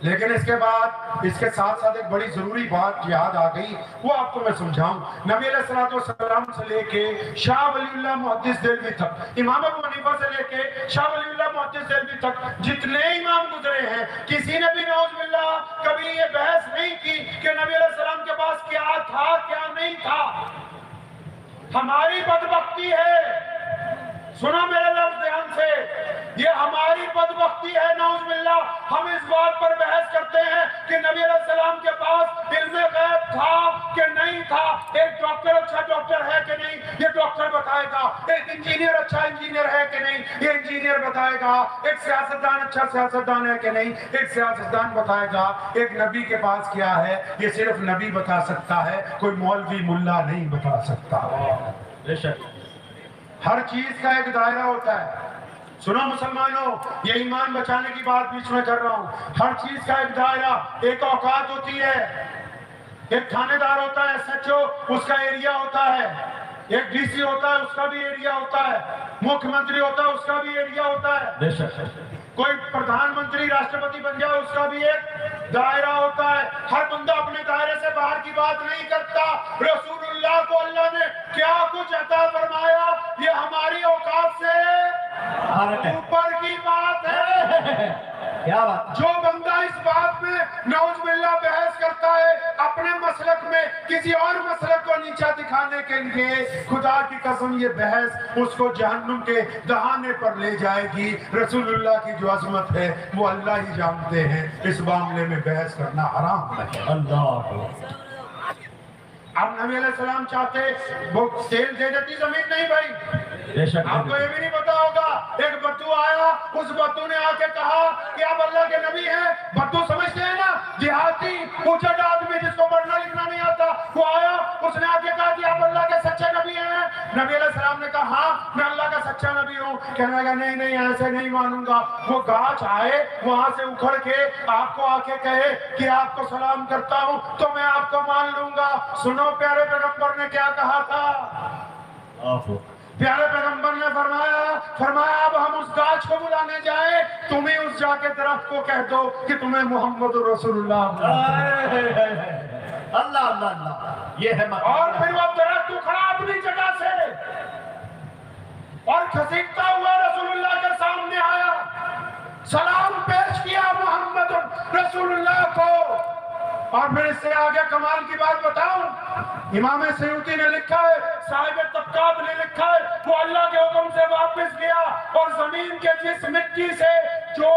Speaker 1: لیکن اس کے بعد اس کے ساتھ ساتھ ایک بڑی ضروری بات یاد آ گئی، وہ آپ کو میں سمجھاؤں۔ نبی علیہ السلام سے لے کے شاہ ولی اللہ محدث دہلوی تک، امام ابو حنیفہ سے لے کے شاہ ولی اللہ محدث دہلوی تک جتنے امام گزرے ہیں، کسی نے بھی نعوذ باللہ کبھی یہ بحث نہیں کی کہ نبی علیہ السلام کے پاس کیا تھا کیا نہیں تھا۔ ہماری بدبختی ہے، سنا میرے لفظ دھیان سے، یہ ہماری بدبختی ہے نعوذ باللہ، ہم اس بات پر بحث کرتے ہیں کہ نبی علیہ السلام کے پاس علم غیب تھا کہ نہیں تھا، ایک ڈاکٹر اچھا ڈاکٹر ہے کہ نہیں یہ ڈاکٹر بتائے گا، ایک انجینئر اچھا انجینئر ہے کہ نہیں یہ انجینئر بتائے گا، ایک سیاستدان اچھا سیاستدان ہے کہ نہیں ایک سیاستدان بتائے گا، ایک نبی کے پاس کیا ہے یہ صرف نبی بتا سکتا ہے، کوئی مولوی ملا نہیں بتا سکتا۔
Speaker 2: بے شک
Speaker 1: ہر چیز کا ایک دائرہ ہوتا ہے، سنو مسلمانوں، یہ ایمان بچانے کی بات بیچ میں کر رہا ہوں، ہر چیز کا ایک دائرہ، ایک اوقات ہوتی ہے، ایک تھانے دار ہوتا ہے ایس ایچ او، اس کا ایریا ہوتا ہے، ایک ڈی سی ہوتا ہے اس کا بھی ایریا ہوتا ہے، مکھ منتری ہوتا ہے اس کا بھی ایریا ہوتا ہے،
Speaker 2: بے شک
Speaker 1: کوئی پردھان منتری راشٹرپتی بن جائے اس کا بھی ایک دائرہ ہوتا ہے، ہر بندہ اپنے دائرے سے باہر کی بات نہیں کرتا۔ رسول اللہ کو اللہ نے کیا کچھ عطا فرمایا یہ ہماری اوقات سے اوپر کی بات ہے۔
Speaker 2: کیا بات؟
Speaker 1: جو بندہ اس بات میں نعوذ باللہ بحث کرتا ہے اپنے مسلک میں کسی اور مسلک کو نیچا دکھانے کے لیے، خدا کی قسم یہ بحث اس کو جہنم کے دہانے پر لے جائے گی۔ رسول اللہ کی جو عظمت ہے وہ اللہ ہی جانتے ہیں، اس معاملے میں بحث کرنا حرام ہے۔
Speaker 2: اللہ
Speaker 1: اب نبی علیہ السلام چاہتے وہ تیل دے دیتی زمین نہیں بھائی،
Speaker 2: بے شک
Speaker 1: آپ کو یہ بھی نہیں پتا ہوگا، ایک بدو آیا، اس بدو نے آ کے کہا کہ آپ اللہ کے نبی ہیں، بدو سمجھتے ہیں نا دیہاتی اونچا آدمی جس کو پڑھنا لکھنا نہیں آتا، وہ آیا اس نے آ کے کہا کہ آپ اللہ کے سچے نبی ہیں؟ نبی علیہ السلام نے کہا ہاں میں اللہ کا سچا نبی ہوں۔ کہنے لگا نہیں نہیں ایسے نہیں مانوں گا۔ وہ گاچھ آئے وہاں سے اکھڑ کے آپ کو آ کے کہے کہ آپ کو سلام کرتا ہوں تو میں آپ کو مان لوں گا۔ سنو پیارے پیغمبر نے کیا کہا تھا؟ پیارے پیغمبر نے فرمایا اب ہم اس گاچھ کو بلانے جائیں، تم ہی اس جا کے درخت کو کہہ دو کہ تمہیں محمد رسول اللہ۔
Speaker 2: اللہ اللہ اللہ، یہ ہے
Speaker 1: اور پھر وہ درخت اکھڑا اپنی جگہ سے اور کھسکتا ہوا رسول اللہ کے سامنے آیا، سلام پیش کیا محمد رسول اللہ کو۔ اور پھر اس سے آگے کمال کی بات بتاؤں، امام سیوطی نے لکھا ہے، صاحب طبقات نے لکھا ہے، وہ اللہ کے حکم سے واپس گیا اور زمین کے جس مٹی سے جو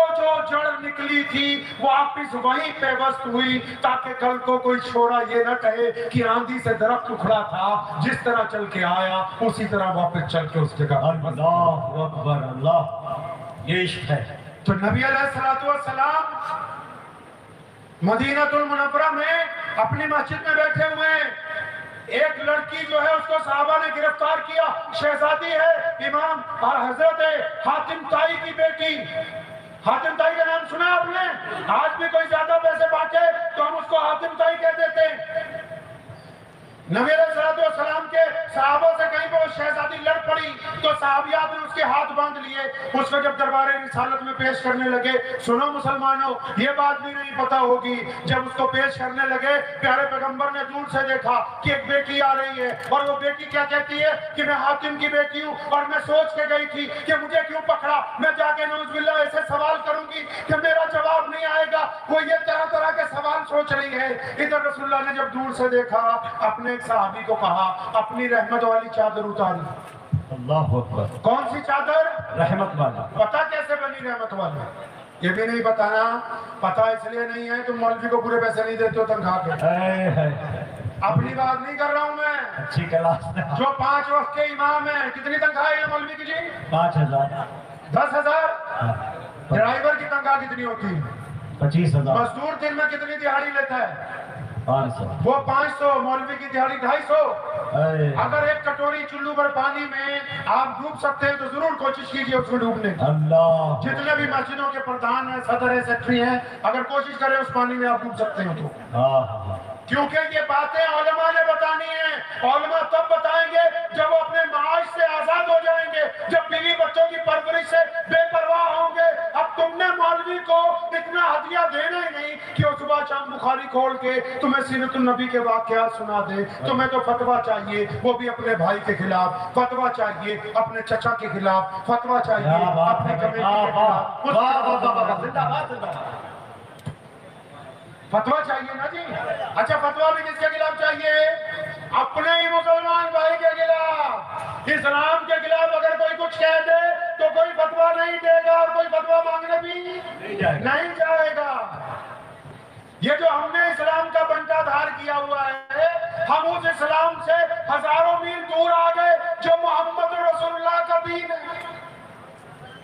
Speaker 1: جڑ نکلی تھی واپس وہیں پہ وسط ہوئی، تاکہ کل کو کوئی چھوڑا یہ نہ کہے کہ آندھی سے درخت اکھڑا تھا، جس طرح چل کے آیا اسی طرح واپس چل کے اس جگہ۔
Speaker 2: اللہ اکبر، اللہ، یہ عشق ہے۔
Speaker 1: تو نبی علیہ السلام مدینہ المنورہ میں اپنی مسجد میں بیٹھے ہوئے ہیں، ایک لڑکی جو ہے اس کو صحابہ نے گرفتار کیا، شہزادی ہے، امام حضرت حاتم طائی کی بیٹی۔ حاتم طائی کا نام سنا آپ نے؟ آج بھی کوئی زیادہ پیسے بانٹے تو ہم اس کو حاتم طائی کہہ دیتے ہیں۔ نبی علیہ السلام کے صحابہ سے کہیں پہ وہ شہزادی لڑ پڑی تو صحابیات نے اس کے ہاتھ باندھ لیے، اس کو جب دربار رسالت میں پیش کرنے لگے۔ سنو مسلمانوں، یہ بات بھی نہیں پتا ہوگی، جب اس کو پیش کرنے لگے پیارے پیغمبر نے دور سے دیکھا کہ ایک بیٹی آ رہی ہے، اور وہ بیٹی کیا کہتی ہے کہ میں حاتم کی بیٹی ہوں اور میں سوچ کے گئی تھی کہ مجھے کیوں پکڑا، میں جا کے نعوذ باللہ ایسے سوال کروں گی کہ میرا جواب نہیں آئے گا۔ وہ یہ طرح طرح کے سوال سوچ رہی ہے۔ ادھر رسول اللہ نے جب دور سے دیکھا، اپنے صحابی کو کہا اپنی رحمت والی چادر اتاری۔
Speaker 2: اللہ اکبر.
Speaker 1: कौन सी चादर?
Speaker 2: रहमत वाला.
Speaker 1: पता कैसे बनी रहमत वाली? ये भी नहीं बताना. पता इसलिए नहीं है तुम मौलवी को पूरे पैसे नहीं देते हो तनख्वाह के. अपनी बात नहीं कर रहा हूं मैं.
Speaker 2: अच्छी क्लास में.
Speaker 1: जो 5 वक्त के इमाम है, कितनी तनख्वाह है मौलवी की जी?
Speaker 2: 5,000.
Speaker 1: 10,000. ड्राइवर की तनख्वाह कितनी होती है?
Speaker 2: 25,000.
Speaker 1: मजदूर दिन में कितनी दिहाड़ी लेता है?
Speaker 2: 500.
Speaker 1: वो 500. मौलवी की दिहाड़ी 250. अगर एक कटोरी चुल्लू भर पानी में आप डूब सकते हैं तो जरूर कोशिश कीजिए उसमें डूबने की.
Speaker 2: अल्लाह.
Speaker 1: जितने भी मस्जिदों के प्रधान हैं, सदर है, सेक्रेटरी हैं, अगर कोशिश करें उस पानी में आप डूब सकते हो तो. क्योंकि ये बातें उलमा ने बतानी है. उलमा तब बताएंगे जब वो अपने माश से आजाद हो जाएंगे, जब बीवी बच्चों की परवरिश से बेपरवाह होंगे. अब तुमने मौलवी को इतना हदिया देना ही नहीं कि वो सुबह शाम बुखारी खोल के तुम्हें सीरतुन नबी के वाक़यात सुना दे. तुम्हें तो फतवा चाहिए, वो भी अपने भाई के खिलाफ. फतवा चाहिए अपने चचा के खिलाफ. फतवा चाहिए अपने कमेटी के खिलाफ. फतवा चाहिए ना जी. अच्छा, फतवा भी किसके खिलाफ चाहिए? अपने ही मुसलमान भाई के खिलाफ. इस्लाम के खिलाफ अगर कोई कुछ कह दे तो कोई फतवा नहीं देगा और कोई फतवा मांगने भी नहीं जाएगा. ये जो हमने इस्लाम का बंटाधार किया हुआ है, हम उस इस्लाम से हजारों मील दूर आ गए जो मोहम्मद रसूलुल्लाह का दीन है.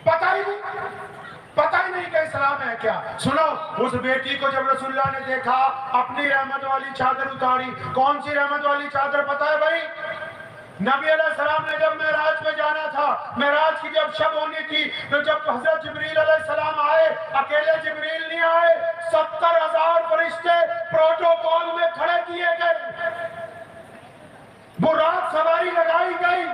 Speaker 1: पता ही नहीं कि इस्लाम है क्या. सुनो, उस बेटी को जब रसूलुल्लाह ने देखा, अपनी रहमत वाली चादर उतारी. कौन सी रहमत वाली चादर पता है भाई? नबी अलैहिस्सलाम ने जब मेराज में जाना था, मेराज की जब शब होनी थी, तो जब हजरत जिब्रील अलैहिस्सलाम आए, अकेले जिब्रील नहीं आए, 70,000 फरिश्ते प्रोटोकॉल में खड़े किए गए. बुराक सवारी लगाई गई.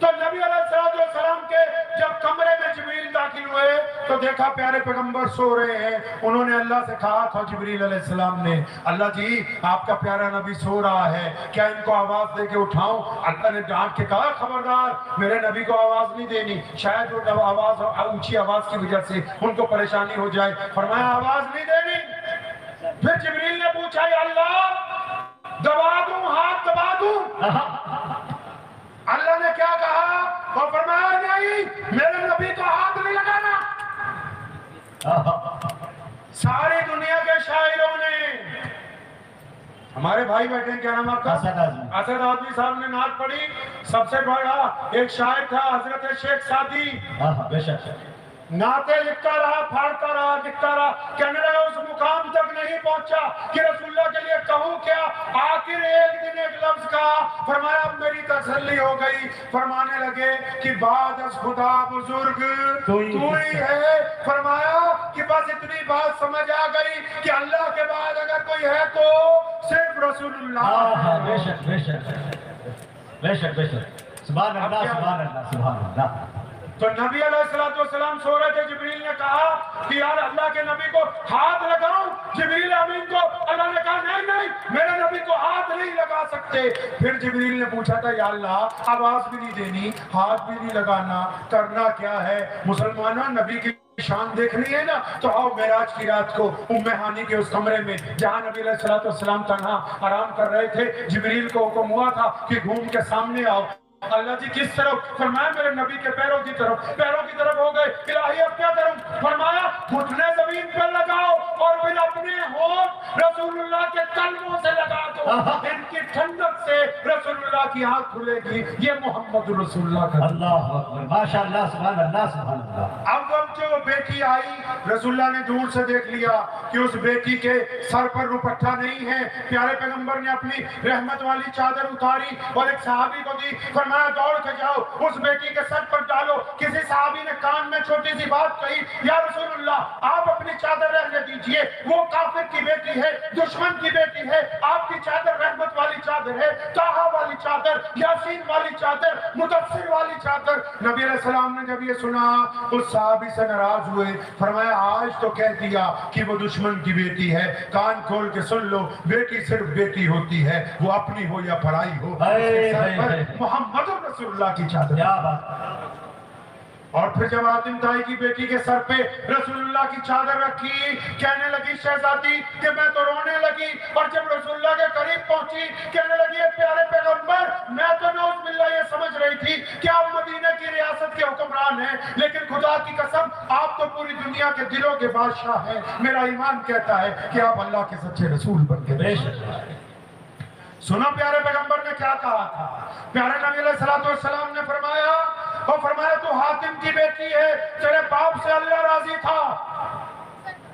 Speaker 1: तो नबी अलैहिस्सलाम के जब कमरे में जिब्रील दाखिल हुए तो देखा प्यारे पैगंबर सो रहे हैं. उन्होंने अल्लाह से कहा था जिब्रील अलैहिस्सलाम ने, अल्लाह जी आपका प्यारा नबी सो रहा है, क्या इनको आवाज दे के उठाऊं? अल्लाह ने डांट के कहा, खबरदार, मेरे नबी को आवाज नहीं देनी. शायद वो आवाज ऊंची आवाज की वजह से उनको परेशानी हो जाए. फरमाया आवाज नहीं देनी. फिर जिब्रील ने पूछा, या अल्लाह दबा दूं, हाथ दबा दूं? अल्लाह ने क्या कहा? और फरमाया नहीं, मेरे नबी को हाथ नहीं लगाना. सारी दुनिया के शायरों ने, हमारे भाई बैठे, क्या नाम आपका? असद आदमी साहब ने नात पढ़ी. सबसे बड़ा एक शायर था हजरत शेख सादी. बेशक नाते लिखता रहा, फाड़ता रहा, लिखता रहा. कहने लगा उस मुकाम तक नहीं पहुंचा कि रसूलुल्लाह के लिए कहूं क्या. आखिर एक दिन एक लफ्ज कहा. फरमाया अब मेरी तसल्ली हो गई. फरमाने लगे कि बाद अस खुदा बुजुर्ग तू ही है. फरमाया कि बस इतनी बात समझ आ गई कि अल्लाह के बाद अगर कोई है तो सिर्फ रसूलुल्लाह. बेशक बेशक बेशक बेशक. सुभान अल्लाह, सुभान अल्लाह, सुभान अल्लाह. तो नबी अलैहिस्सलाम सो रहे थे. जिब्रील ने कहा कि यार अल्लाह के नबी को हाथ लगाऊं. जिब्रील अमीन को अल्लाह ने कहा नहीं नहीं, मेरे नबी को हाथ नहीं लगा सकते. फिर जिब्रील ने पूछा था, या अल्लाह आवाज भी नहीं देनी, हाथ भी नहीं लगाना, करना क्या है? मुसलमानों, नबी की शान देखनी है ना, तो आओ मेराज की रात को उम्मे हानी के उस कमरे में जहां नबी अलैहिस्सलाम तन्हा आराम कर रहे थे, जिब्रील को हुक्म हुआ था कि घूम के सामने आओ. अल्लाह जी किस तरफ? फरमाया मेरे नबी के पैरों की तरफ. पैरों की तरफ हो गए. इलाही अब क्या करूं? फरमाया घुटने जमीन पर लगाओ और फिर अपने होंठ रसूलुल्लाह के कलमों से लगा दो. इनकी ठंडक से रसूलुल्लाह की आंख खुलेगी. ये मोहम्मद रसूलुल्लाह का. अल्लाह अकबर, माशाअल्लाह, सुभान अल्लाह, सुभान अल्लाह. अब जो बेटी आई, रसूलुल्लाह ने दूर से देख लिया कि उस बेटी के सर पर रुपट्टा नहीं है. प्यारे पैगंबर ने अपनी रहमत वाली चादर उतारी और एक सहाबी को दी. फरमाया दौड़ के जाओ, उस बेटी के सर पर डालो. किसी सहाबी ने कान में छोटी सी बात कही, या रसूलुल्लाह आप अपनी चादर रहने दीजिए, वो काफिर की बेटी है, दुश्मन की बेटी है. आपकी चादर रहमत वाली चादर है, ताहा वाली चादर, यासीन वाली चादर, मुदस्सिर वाली चादर. नबी अलैहिस्सलाम ने जब ये सुना उस सहाबी से नाराज हुए. फरमाया आज तो कह दिया कि वो दुश्मन की बेटी है, कान खोल के सुन लो, बेटी सिर्फ बेटी होती है, वो अपनी हो या पराई हो, मोहम्मद रसूलुल्लाह की चादर. क्या बात. और फिर जब आतिम ताई की बेटी के सर पे रसूलुल्लाह की चादर रखी, कहने लगी शहजादी कि मैं तो रोने लगी. और जब रसूलुल्लाह के करीब पहुंची कहने लगी प्यारे पैगंबर, मैं तो नौज़ुबिल्लाह ये समझ रही थी مسلمان हैं, लेकिन खुदा की कसम आप तो पूरी दुनिया के दिलों के बादशाह हैं. मेरा ईमान कहता है कि आप अल्लाह के सच्चे रसूल बन के रहें. सुनो प्यारे पैगंबर ने क्या कहा था. प्यारे नबी अलैहिस्सलाम ने फरमाया, वो फरमाया तू हातिम की बेटी है, तेरे बाप से अल्लाह राजी था,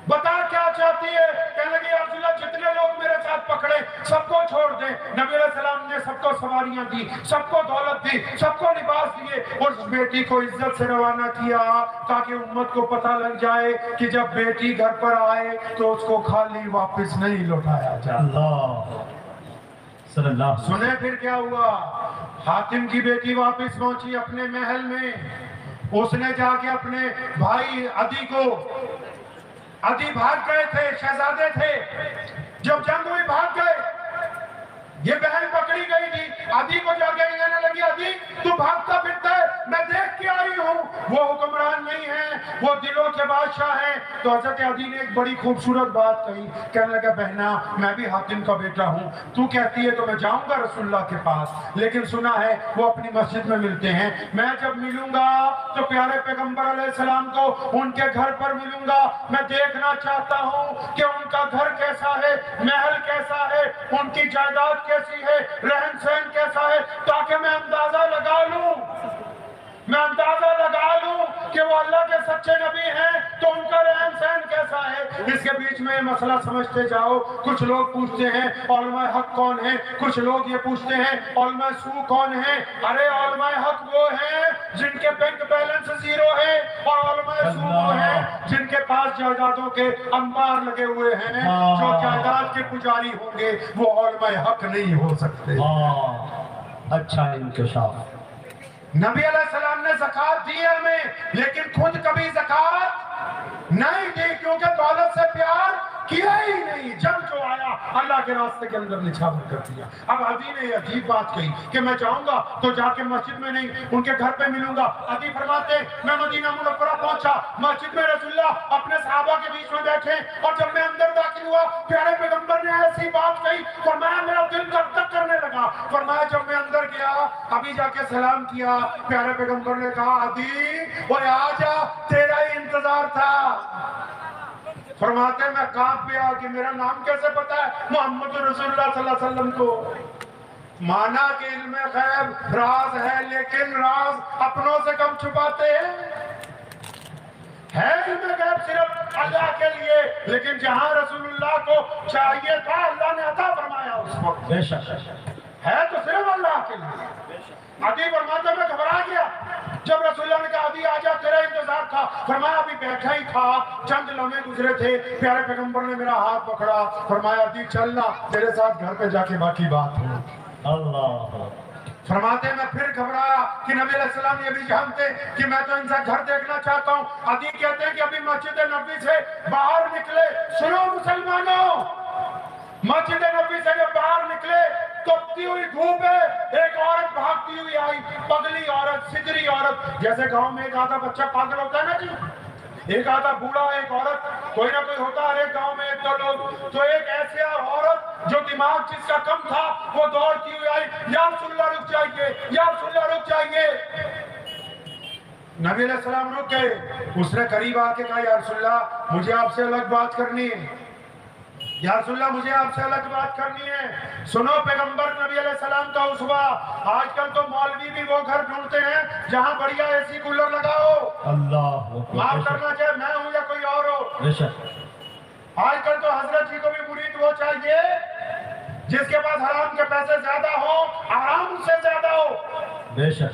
Speaker 1: बता क्या चाहती है. कहने लगी या रसूल अल्लाह जितने लोग मेरे साथ पकड़े सबको छोड़ दे. नबी अलैहिस्सलाम ने सबको सवारियां दी, सबको दौलत दी, सबको लिबास दिए और उस बेटी को इज्जत से रवाना किया ताकि उम्मत को पता लग जाए कि जब बेटी घर पर आए तो उसको खाली वापस नहीं लौटाया जाए. सुने फिर क्या हुआ. हातिम की बेटी वापस पहुंची अपने महल में. उसने जाके अपने भाई अदी भाग गए थे, शहजादे थे, जब जंग हुई भाग गए. ये बहन पकड़ी गई थी. अदी को जाके कहने लगी अदी तू भागता फिरता है, मैं देख के आई हूँ. वो हुक्मरान नहीं है, वो दिलों के बादशाह हैं. तो हजरत अदी ने एक बड़ी खूबसूरत बात कही. कहने लगा बहना मैं भी हातिम का बेटा हूँ, तू कहती है तो मैं जाऊंगा रसूलुल्लाह के पास, लेकिन सुना है वो अपनी मस्जिद में मिलते हैं. मैं जब मिलूंगा तो प्यारे पैगंबर अलैहिस्सलाम को उनके घर पर मिलूंगा. मैं देखना चाहता हूँ कि उनका घर कैसा है, महल कैसा है, उनकी जायदाद कैसी है, रहन सहन कैसा है, ताकि मैं अंदाजा लगा लूं कि वो अल्लाह के सच्चे नबी हैं तो उनका रहन सहन कैसा है. इसके बीच में मसला समझते जाओ. कुछ लोग पूछते हैं औलमाए हक कौन है, कुछ लोग ये पूछते हैं औलमाए सू कौन है. अरे औलमाए हक वो हैं जिनके बैंक बैलेंस जीरो है, और औलमाए सू वो हैं जिनके पास जायदादों के अंबार लगे हुए हैं. जो जायदाद के पुजारी होंगे वो औलमाए हक नहीं हो सकते.
Speaker 2: अच्छा इंकशाफ.
Speaker 1: नबी अलैहिस्सलाम ने ज़कात दी हमें, लेकिन खुद कभी ज़कात नहीं दी क्योंकि दौलत से प्यार किया ही नहीं. जब जो आया अल्लाह के रास्ते के अंदर निछावर कर दिया. अब अदी ने अजीब बात कही कि मैं जाऊंगा तो जाके मस्जिद में नहीं उनके घर पे मिलूंगा. अदी फरमाते मैं मदीना मुनव्वरा पहुंचा, मस्जिद में रसूलुल्लाह अपने सहाबा के बीच में बैठे, और जब मैं अंदर दाखिल हुआ प्यारे पैगंबर ने ऐसी बात कही, फरमाया मेरा दिल धक-धक करने लगा. फरमाया जब मैं अंदर गया अभी जाके सलाम किया, प्यारे पैगंबर ने कहा अदी वो आजा, तेरा ही इंतजार था. फरमाते मैं कांप गया कि मेरा नाम कैसे पता है मोहम्मद रसूलुल्लाह सल्लल्लाहु अलैहि वसल्लम को. माना कि इल्म गैब राज है, लेकिन राज अपनों से कम छुपाते हैं. है इल्म गैब सिर्फ अल्लाह के लिए, लेकिन जहां रसूलुल्लाह को चाहिए था अल्लाह ने अता फरमाया उस वक्त. है तो सिर्फ अल्लाह के लिए. अदी फरमाते मैं घबरा गया जब रसूलुल्लाह ने कहा अदी आजा, तेरा इंतजार था. फरमाया अभी बैठा ही था, चंद लम्हे गुजरे थे, प्यारे पैगंबर ने मेरा हाथ पकड़ा. फरमाया अदी चलना, तेरे साथ घर पे जाके बाकी बात है. अल्लाह. फरमाते मैं फिर घबराया कि नबी अलैहिस्सलाम ये भी जानते कि मैं तो इनका घर देखना चाहता हूँ. अदी कहते हैं कि अभी मस्जिद नबी से बाहर निकले. सुनो मुसलमानों, मस्जिद नबी से जब बाहर निकले तपती हुई धूप है, एक औरत भागती हुई आई. पगली औरत, सिगरी औरत. जैसे गांव में एक आधा बच्चा पागल होता है ना जी, एक आधा बूढ़ा, एक औरत, कोई ना कोई होता है हर एक गांव में एक दो लोग. तो एक ऐसे औरत जो दिमाग जिसका कम था वो दौड़ती हुई आई, या रसूलुल्लाह रुक जाइए, या रसूलुल्लाह रुक जाइए. नबी अलैहिस्सलाम रुक गए. उसने करीब आके कहा या रसूलुल्लाह मुझे आपसे अलग बात करनी है. या रसूलुल्लाह मुझे आपसे अलग बात करनी है. सुनो पैगंबर नबी अलैहिस्सलाम का उसवा. आजकल तो मौलवी भी वो घर ढूंढते हैं जहां बढ़िया एसी कूलर लगाओ. अल्लाह माफ करना चाहे मैं हूं या कोई और हो. आजकल तो हजरत जी को भी मुरीद वो चाहिए जिसके पास हराम के पैसे ज्यादा हो, आराम से ज्यादा हो. बेशक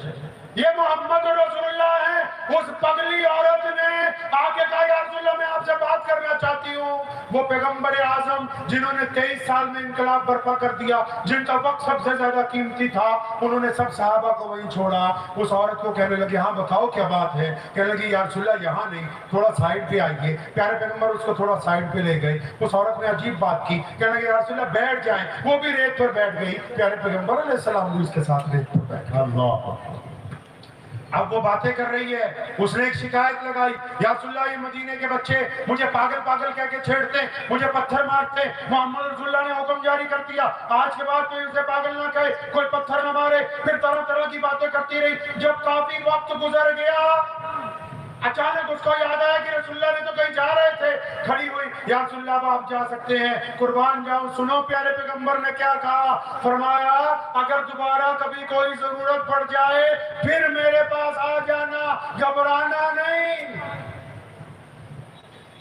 Speaker 1: ये मोहम्मद रसूलुल्लाह है. उस पगली औरत ने आके कहा या रसूलुल्लाह मैं आपसे बात करना चाहती हूँ. वो पैगंबर आजम जिन्होंने 23 साल में इनकलाब बर्पा कर दिया, जिनका वक्त सबसे ज्यादा कीमती था, उन्होंने सब सहाबा को वहीं छोड़ा. उस औरत को कहने लगे हाँ बताओ क्या बात है. कहने लगी या रसूलुल्लाह यहाँ नहीं, थोड़ा साइड पे आइए. प्यारे पैगंबर उसको थोड़ा साइड पे ले गए. उस औरत ने अजीब बात की, कहने लगे या रसूलुल्लाह बैठ जाएं. वो भी रेत पर बैठ गई. प्यारे पैगंबर अलैहिस्सलाम भी उसके साथ रेत पर बैठ गए. اب وہ باتیں کر رہی ہے. اس نے ایک شکایت لگائی, یا رسول اللہ یہ مدینے کے بچے مجھے پاگل پاگل کہہ کے چھیڑتے ہیں, مجھے پتھر مارتے ہیں. محمد رسول اللہ نے حکم جاری کر دیا آج کے بعد کوئی اسے پاگل نہ کہے, کوئی پتھر نہ مارے. پھر طرح طرح کی باتیں کرتی رہی. جب کافی وقت گزر گیا اچانک اس کو یاد آیا کہ رسول اللہ نے تو کہیں جا رہے تھے. کھڑی ہوئی, یا رسول اللہ اب آپ جا سکتے ہیں, قربان جاؤں. سنو پیارے پیغمبر نے کیا کہا, فرمایا اگر دوبارہ کبھی کوئی ضرورت پڑ جائے پھر میرے پاس آ جانا, گھبرانا نہیں.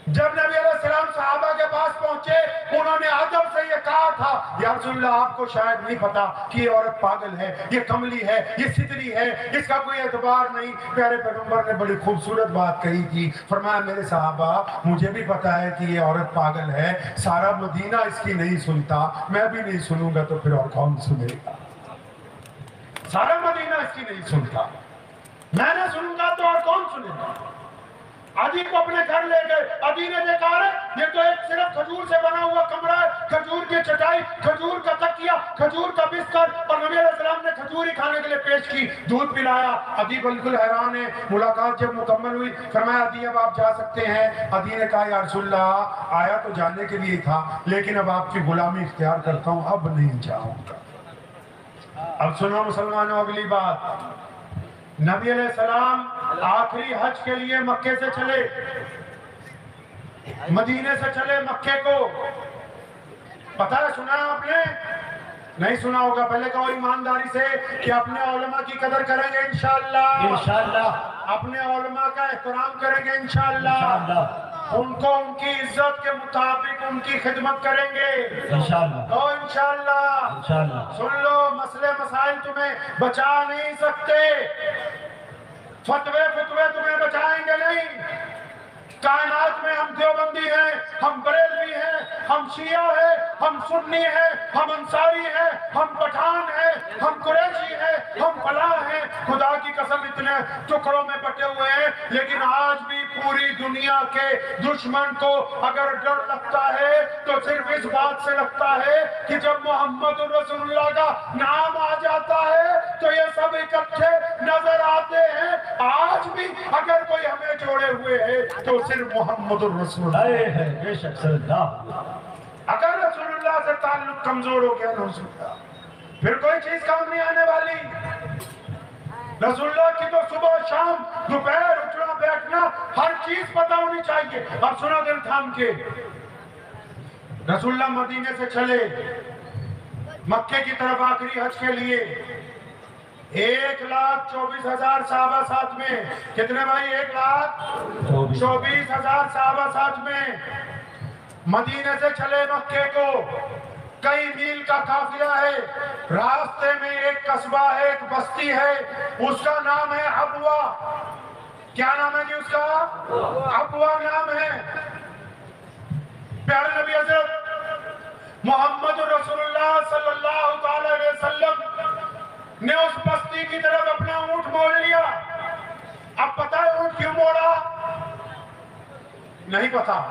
Speaker 1: جب نبی علیہ السلام صحابہ کے پاس پہنچے انہوں نے ادب سے یہ کہا تھا, یا رسول اللہ آپ کو شاید نہیں پتا کہ یہ عورت پاگل ہے, یہ کملی ہے, یہ ستری ہے, اس کا کوئی اعتبار نہیں. پیارے پیغمبر نے بڑی خوبصورت بات کہی تھی, فرمایا میرے صحابہ مجھے بھی پتا ہے کہ یہ عورت پاگل ہے, سارا مدینہ اس کی نہیں سنتا, میں بھی نہیں سنوں گا تو پھر اور کون سنے گا. سارا مدینہ اس کی نہیں سنتا, میں نہ سنوں گا تو اور کون سنے گا. عدی کو اپنے گھر لے گئے. عدی نے دیکھا ہے یہ تو ایک صرف کھجور سے بنا ہوا کمرہ ہے, کھجور کی چٹائی, کھجور کا تکیہ, کھجور کا بستر, اور نبی علیہ السلام نے کھجور ہی کھانے کے لیے پیش کی, دودھ پلایا. عدی بالکل حیران ہے. ملاقات جب مکمل ہوئی فرمایا عدی اب آپ جا سکتے ہیں. عدی نے کہا یا رسول اللہ آیا تو جانے کے لیے تھا لیکن اب آپ کی غلامی اختیار کرتا ہوں, اب نہیں جاؤں گا. اب سنو مسلمانوں اگلی بات, نبی علیہ السلام آخری حج کے لیے مکے سے چلے, مدینے سے چلے مکے کو. پتہ ہے سنا آپ نے, نہیں سنا ہوگا, پہلے کہو ایمانداری سے کہ اپنے علماء کی قدر کریں گے انشاءاللہ, اپنے علماء کا احترام کریں گے انشاءاللہ, ان کو ان کی عزت کے مطابق ان کی خدمت کریں گے انشاءاللہ. سن لو, مسئلے مسائل تمہیں بچا نہیں سکتے, فتوے تمہیں بچائیں گے نہیں. کائنات میں ہم دیوبندی ہیں, ہم بریلوی ہیں, ہم شیعہ ہیں, ہم سنی ہیں, ہم انصاری ہیں, ہم پٹھان ہیں, ہم قریشی ہیں, ہم فلاں ہیں. خدا کی قسم اتنے ٹکڑوں میں بٹے ہوئے ہیں, لیکن آج بھی پوری دنیا کے دشمن کو اگر ڈر لگتا ہے تو صرف اس بات سے لگتا ہے کہ جب محمد رسول اللہ کا نام آ جاتا ہے تو یہ سب اکٹھے نظر آتے ہیں. آج بھی اگر کوئی ہمیں جوڑے ہوئے ہے تو صرف محمد رسول اللہ ہے. بے شک اگر رسول اللہ سے تعلق کمزور ہو گیا تو پھر کوئی چیز کام نہیں آنے والی. رسول اللہ کی تو صبح شام دوپہر اٹھنا بیٹھنا ہر چیز پتہ ہونی چاہیے. اب سنا دل تھام کے, رسول اللہ مدینے سے چلے مکے کی طرف آخری حج کے لیے. 1,24,000 صحابہ ساتھ میں. کتنے بھائی؟ 1,24,000 صحابہ ساتھ میں مدینے سے چلے مکے کو. کئی میل کا قافلہ ہے, راستے میں ایک قصبہ ہے, ایک بستی ہے, اس کا نام ہے ابوا. کیا نام ہے جی اس کا؟ ابوا نام ہے. پیارے نبی حضرت محمد رسول اللہ صلی اللہ علیہ وسلم نے اس بستی کی طرف اپنا اونٹ موڑ لیا. اب پتہ ہے اونٹ کیوں موڑا؟ نہیں پتا.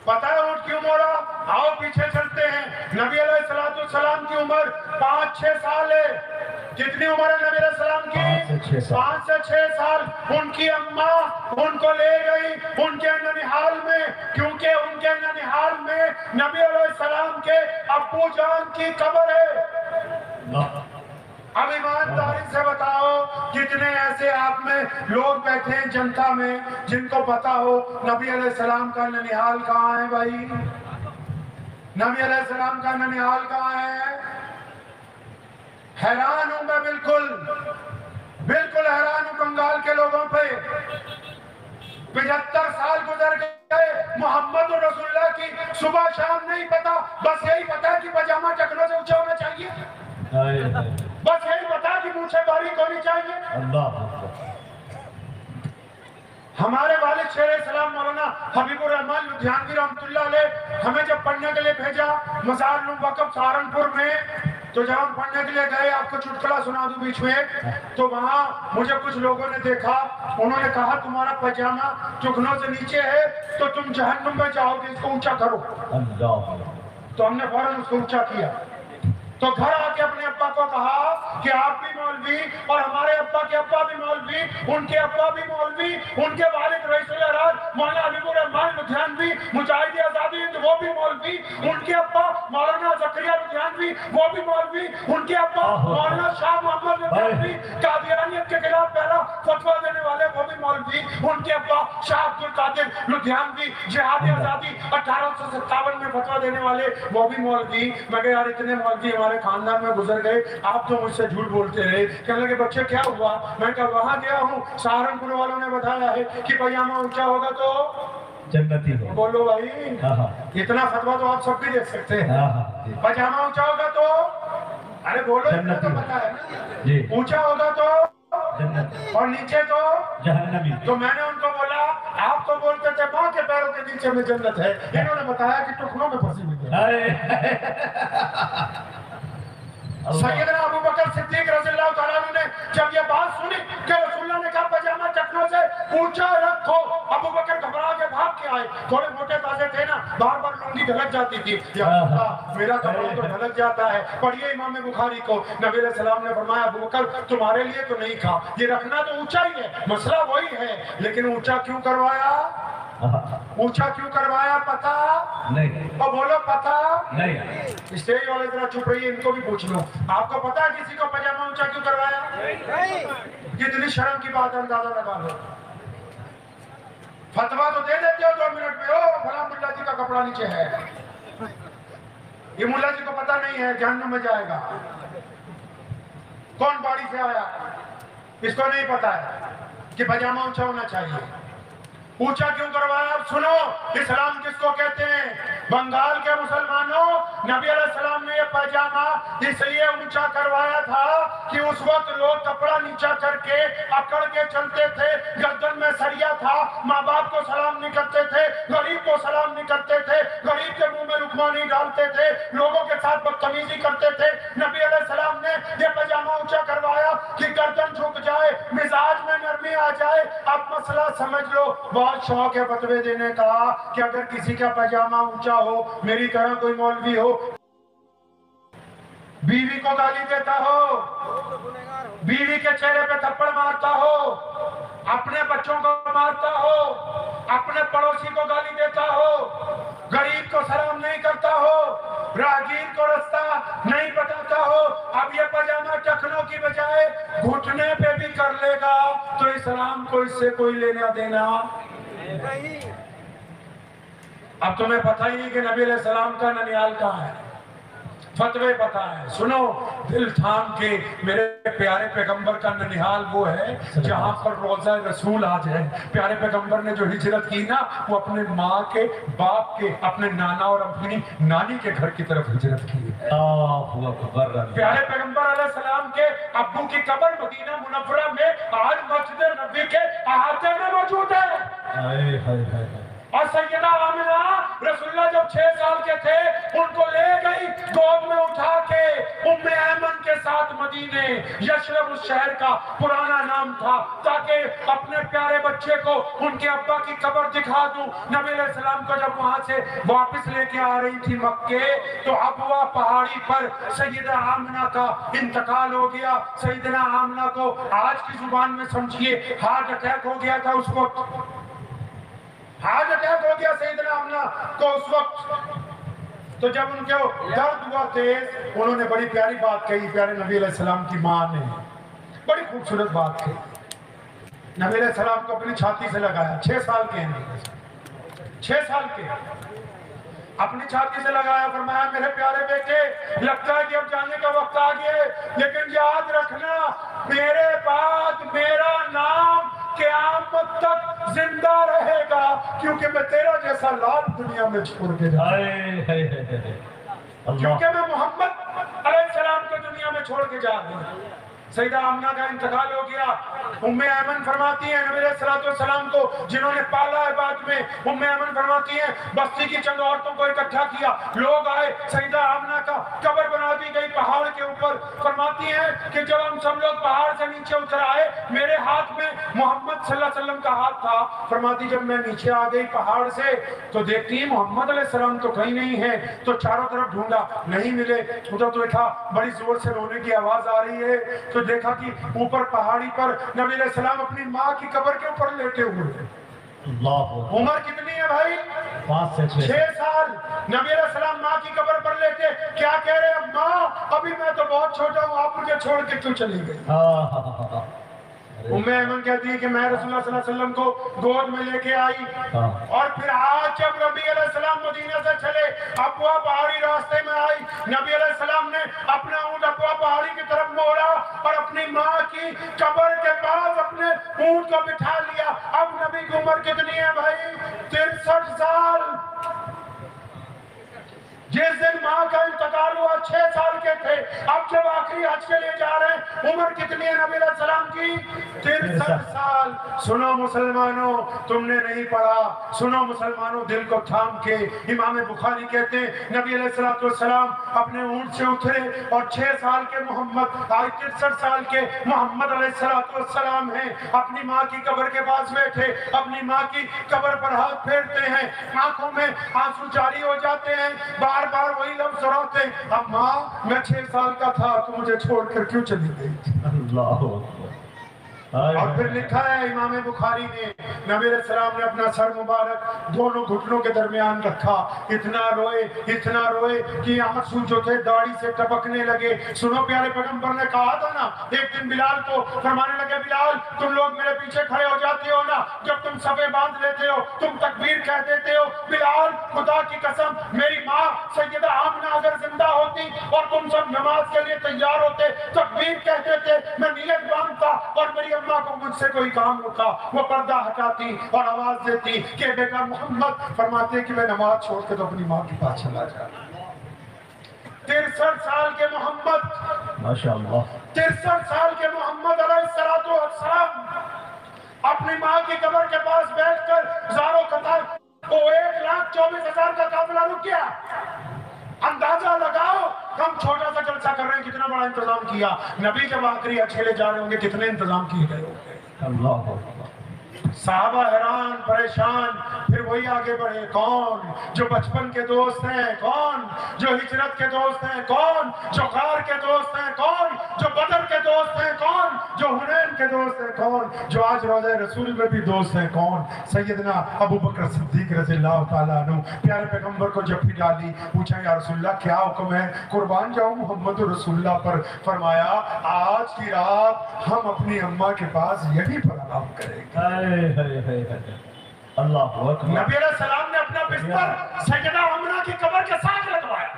Speaker 1: پتہ ہے اونٹ کیوں موڑا؟ آؤ پیچھے چلتے ہیں. نبی علیہ السلام کی عمر 5-6 سال ہے. کتنی عمر ہے نبی علیہ السلام کی؟ 5 سے 6 سال. ان کی اماں ان کو لے گئی ان کے ننیحال میں, کیونکہ ان کے ننیحال میں نبی علیہ السلام کے ابو جان کی قبر ہے. اب ایمانداری سے بتاؤ کتنے ایسے آپ میں لوگ بیٹھے ہیں جنتا میں جن کو پتا ہو نبی علیہ السلام کا ننیحال کہاں ہے؟ بھائی نبی علیہ السلام کا ننیحال کہاں ہے؟ حیران ہوں میں, بالکل حیران ہوں بنگال کے لوگوں پہ. 75 سال گزر گئے, محمد رسول اللہ کی صبح شام نہیں پتا, بس یہی پتا ہے کہ پاجامہ ٹکنوں سے اونچا ہونا چاہیے, بس یہی پتا کہ مونچھیں باریک ہونی چاہیے. ہمارے والد شیر اسلام مولانا حبیب الرحمان لدھیانوی رحمۃ اللہ علیہ ہمیں جب پڑھنے کے لیے بھیجا مزار العلوم وقف سہارنپور میں, تو جب ہم پڑھنے کے لیے گئے, آپ کو چٹکلا سنا دوں بیچ میں, تو وہاں مجھے کچھ لوگوں نے دیکھا, انہوں نے کہا تمہارا پاجامہ ٹکنوں سے نیچے ہے تو تم جہنم میں جاؤ گے, اس کو اونچا کرو. تو ہم نے فوراً اس کو اونچا کیا. تو گھر آ کے اپنے ابا کو کہا کہ آپ بھی مولوی اور ہمارے ابا کے ابا بھی مولوی، ان کے ابا بھی مولوی، ان کے والد رئیس الاراد مولانا حبیب الرحمان لدھیانوی مجاہد آزادی ہند وہ بھی مولوی، ان کے ابا مولانا زکریا لدھیانوی وہ بھی مولوی، ان کے ابا مولانا شاہ محمد لدھیانوی قادیانیت کے خلاف پہلا فتویٰ دینے والے وہ بھی مولوی، ان کے ابا شاہ عبد القادر لدھیانوی جہاد آزادی 1857 میں فتویٰ دینے والے وہ بھی مولوی۔ میں کہا یار اتنے مولوی ہمارے خاندان میں گزر گئے، آپ تو مجھ سے جھوٹ بولتے رہے۔ کہنے لگے بچے کیا ہوا؟ میں کہا وہاں گیا ہوں، سہارنپور والوں نے بتایا ہے کہ پاجامہ اونچا ہوگا تو
Speaker 2: جنتی ہو۔
Speaker 1: بولو بھائی اتنا فتویٰ تو آپ سب بھی دیکھ سکتے ہیں، پاجامہ اونچا ہوگا تو ارے بولو اتنا تو پتا ہے نا، اونچا ہوگا تو جنت اور نیچے تو جہنمی۔ تو میں نے ان کو بولا آپ تو بولتے تھے ماں کے پیروں کے نیچے میں جنت ہے، انہوں نے بتایا کہ ٹکڑوں میں پھنسی ہوئی ہے۔ سیدنا ابو بکر صدیق رضی اللہ تعالیٰ عنہ نے جب یہ بات سنی کہ رسول اللہ نے کہا پاجامہ ٹخنوں سے اونچا رکھو، ابو بکر گھبرا کے بھاگ کے آئے، تھوڑے موٹے تازے تھے نا، بار بار لنگی ڈھلک جاتی تھی، یا اللہ میرا کپڑا تو ڈھلک جاتا ہے۔ پڑھیے امام بخاری کو، نبی علیہ السلام نے فرمایا ابو بکر تمہارے لیے تو نہیں کھا، یہ رکھنا تو اونچا ہی ہے، مسئلہ وہی ہے، لیکن اونچا کیوں کروایا؟ اونچا کیوں کروایا پتا نہیں؟ اور بولو پتا نہیں؟ اسٹیج والے ذرا چپ رہیے، ان کو بھی پوچھ لو، آپ کو پتا ہے کسی کو پاجامہ اونچا کیوں کروایا؟ کتنی شرم کی بات ہے، اندازہ لگا لو۔ فتویٰ تو دے دیتے ہو 2 منٹ میں، او فلاں ملا جی کا کپڑا نیچے ہے، یہ ملا جی کو پتا نہیں ہے جہنم میں جائے گا، کون باڑی سے آیا اس کو نہیں پتا ہے کہ پاجامہ اونچا ہونا چاہیے۔ اونچا کیوں کروایا؟ اب سنو اسلام کس کو کہتے ہیں؟ بنگال کے مسلمانوں، نبی علیہ السلام نے یہ پاجامہ اس لیے اونچا کروایا تھا کہ اس وقت لوگ کپڑا نیچا کر کے اکڑ کے چلتے تھے، گردن میں سریا تھا، ماں باپ کو سلام نہیں کرتے تھے، غریب کو سلام نہیں کرتے تھے، غریب کے منہ میں رکما نہیں ڈالتے تھے، لوگوں کے ساتھ بدتمیزی کرتے تھے۔ نبی علیہ السلام نے یہ پاجامہ اونچا کروایا کہ گردن جھک جائے، مزاج میں نرمی آ جائے۔ اب مسئلہ سمجھ لو، بہت شوق ہے فتوے دینے کا کہ اگر کسی کا پاجامہ اونچا ہو، میری طرح کوئی مولوی ہو، بیوی کو گالی دیتا ہو، بیوی کے چہرے پہ تھپڑ مارتا ہو، اپنے بچوں کو مارتا ہو، اپنے پڑوسی کو گالی دیتا ہو، غریب کو سلام نہیں کرتا ہو، راہگیر کو رستہ نہیں بتاتا ہو، اب یہ پاجامہ ٹخنوں کی بجائے گھٹنے پہ بھی کر لے گا تو اسلام کو اس سے کوئی لینا دینا نہیں۔ اب تمہیں پتہ ہی نہیں کہ نبی علیہ السلام کا ننیال کہاں ہے، فتوے پتہ ہے۔ سنو دل تھام کے، میرے پیارے پیغمبر کا ننیال وہ ہے جہاں پر روضہ رسول آ جائے۔ پیارے پیغمبر نے جو ہجرت کی نا، وہ اپنے ماں کے، باپ کے، اپنے نانا اور اپنی نانی کے گھر کی طرف ہجرت کی ہے۔ پیارے پیغمبر علیہ السلام کے ابو کی قبر مدینہ منورہ میں آج مسجد نبی کے احاطے میں موجود ہے۔ اور سیدہ آمنہ رسول اللہ جب 6 سال کے تھے، ان کو لے گئی گود میں اٹھا کے ام ایمن کے ساتھ مدینے، یشرب اس شہر کا پرانا نام تھا، تاکہ اپنے پیارے بچے کو ان کے ابا کی قبر دکھا دوں۔ نبی علیہ السلام کو جب وہاں سے واپس لے کے آ رہی تھی مکے، تو ابوا پہاڑی پر سیدہ آمنہ کا انتقال ہو گیا۔ سیدنا آمنہ کو آج کی زبان میں سمجھیے ہارٹ اٹیک ہو گیا تھا اس وقت، ہارٹ اٹیک ہو گیا سیدنا آمنہ کو اس وقت۔ تو جب ان کے درد ہوا تیز، انہوں نے بڑی پیاری بات کہی، پیارے نبی علیہ السلام کی ماں نے بڑی خوبصورت بات کہی۔ نبی علیہ السلام کو اپنی چھاتی سے لگایا، 6 سال کے ہیں، 6 سال کے، اپنی چھاتی سے لگایا، فرمایا میرے پیارے بیٹے، لگتا ہے کہ اب جانے کا وقت آ گیا ہے، لیکن یاد رکھنا میرے بعد میرا نام قیامت تک زندہ رہے گا، کیونکہ میں تیرا جیسا لال دنیا میں چھوڑ کے جا رہا ہوں، کیونکہ میں محمد علیہ السلام کو دنیا میں چھوڑ کے جا رہا ہوں۔ सैयदा आमना का इंतकाल हो गया। उम्मे ऐमन फरमाती हैं नबी अलैहिस्सलाम को जिन्होंने पाला है बाद में, उम्मे ऐमन फरमाती हैं बस्ती की चंद औरतों को इकट्ठा किया, लोग आए, सैयदा आमना का कब्र बना दी गई पहाड़ के ऊपर। फरमाती हैं कि जब हम सब लोग पहाड़ से नीचे उतर आए, मेरे हाथ में मोहम्मद सल्लल्लाहु अलैहि वसल्लम का हाथ था। फरमाती जब मैं नीचे आ गई पहाड़ से तो देखती मोहम्मद अलैहिस्सलाम तो कहीं नहीं है, तो चारों तरफ ढूंढा, नहीं मिले। उधर तो देखा बड़ी जोर से रोने की आवाज आ रही है, तो देखा कि ऊपर पहाड़ी पर नबी अलैहिस्सलाम अपनी माँ की कब्र के ऊपर लेटे हुए। उम्र कितनी है भाई?
Speaker 2: 5 से
Speaker 1: 6 साल। नबी अलैहिस्सलाम माँ की कब्र पर लेटे क्या कह रहे हैं, माँ अभी मैं तो बहुत छोटा हूँ, आप मुझे छोड़ के क्यों चली गई? उम्मे ऐमन कहती है कि मैं रसूलुल्लाह सल्लल्लाहु अलैहि वसल्लम को गोद में लेके आई, और फिर आज जब नबी अलैहिस्सलाम मदीना से चले, अबवा पहाड़ी रास्ते में आई, नबी अलैहिस्सलाम ने अपना ऊँट अबवा पहाड़ी की तरफ मोड़ा और अपनी माँ की कब्र के पास अपने ऊँट को बिठा लिया। अब नबी की उम्र कितनी है भाई? 63 साल। जिस दिन माँ का इंतकाल हुआ 6 साल के थे, अब जब आखिरी हज के लिए जा रहे हैं, उम्र कितनी है नबी अलैहिस्सलाम की? 63 साल। सुनो मुसलमानों, तुमने नहीं पढ़ा, सुनो मुसलमानों दिल को थाम के। इमाम बुखारी कहते हैं नबी अलैहिस्सलाम अपने ऊँट से उतरे और 6 साल के मोहम्मद, आज 63 साल के मोहम्मद अलैहिस्सलाम हैं, अपनी माँ की कब्र के पास बैठे, अपनी माँ की कब्र पर हाथ फेरते हैं, आंखों में आंसू जारी हो जाते हैं, बार बार वही लफ्ज़ दोहराते, अम्मा मैं 6 साल का था, तू मुझे छोड़कर क्यों चली गई?
Speaker 2: अल्लाह।
Speaker 1: और फिर लिखा है इमाम बुखारी ने, नबी अलैहिस्सलाम ने अपना सर मुबारक दोनों घुटनों के दरमियान रखा, इतना रोए कि आंसू जो थे दाढ़ी से टपकने लगे। सुनो प्यारे पैगंबर ने कहा था ना एक दिन बिलाल को, फरमाने लगे बिलाल तुम लोग मेरे पीछे खड़े हो जाते हो ना, जब तुम सफे बांध लेते हो, तुम तकबीर कह देते हो, बिलाल खुदा की कसम मेरी माँ सैयदा आमना अगर जिंदा होती और तुम सब नमाज के लिए तैयार होते, तकबीर कहते थे, मैं नियत बांधता और मेरी अम्मा को मुझसे कोई काम होता, वो पर्दा हटाती और आवाज देती कि बेटा मोहम्मद, फरमाते कि मैं नमाज छोड़ के तो अपनी माँ के पास चला जा। 63 साल के मोहम्मद,
Speaker 2: माशाअल्लाह,
Speaker 1: 63 साल के मोहम्मद अलैहिस्सलाम अपनी माँ की कब्र के पास बैठकर ज़ारो कतार को 1,24,000 का काफिला रुक गया। अंदाजा लगाओ हम छोटा सा जलसा कर रहे हैं, कितना बड़ा इंतजाम किया। नबी जब आखिरी अकेले जा रहे होंगे कितने इंतजाम किए गए होंगे।
Speaker 2: अल्लाह।
Speaker 1: साहबा हैरान परेशान, फिर वही आगे बढ़े, कौन जो बचपन के दोस्त हैं, कौन जो हिजरत के दोस्त हैं, कौन जो गार के दोस्त हैं, कौन जो बदर के दोस्त हैं, कौन जो हुनैन के दोस्त हैं, कौन जो आज रोज़े रसूल में भी दोस्त हैं, कौन? सैयदना अबू बकर सिद्दीक रज़ियल्लाहु ताला अन्हु प्यारे पैगंबर को जफ्फी डाली, पूछा या रसूलल्लाह क्या हुक्म है, कुर्बान जाऊं मोहम्मद रसूलुल्लाह पर। फरमाया आज की रात हम अपनी अम्मा के पास यहीं पर आराम करेंगे।
Speaker 2: अल्लाह अकबर।
Speaker 1: नबी अलैहिस्सलाम ने अपना बिस्तर सैयदा आमना की कब्र के साथ लगवाया,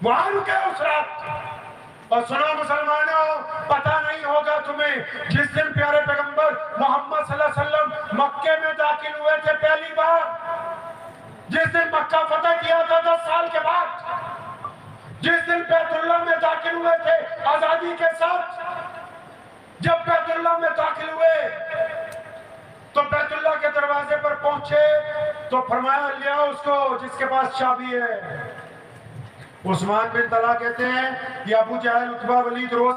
Speaker 1: वहां रुके उस रात। और सुनो मुसलमानों, पता नहीं होगा तुम्हें, जिस दिन प्यारे पैगंबर मोहम्मद सल्लल्लाहु अलैहि वसल्लम मक्के में दाखिल हुए थे पहली बार, जिस दिन मक्का फतह किया था 10 साल के बाद, जिस दिन बैतुल्लाह में दाखिल हुए थे आजादी के साथ, जब बैतुल्लाह में दाखिल हुए तो बैतुल्लाह के दरवाजे पर पहुंचे तो फरमाया लिया उसको जिसके पास चाबी है। उस्मान बिन तला कहते हैं कि अबू जहल उतबा वलीद रोज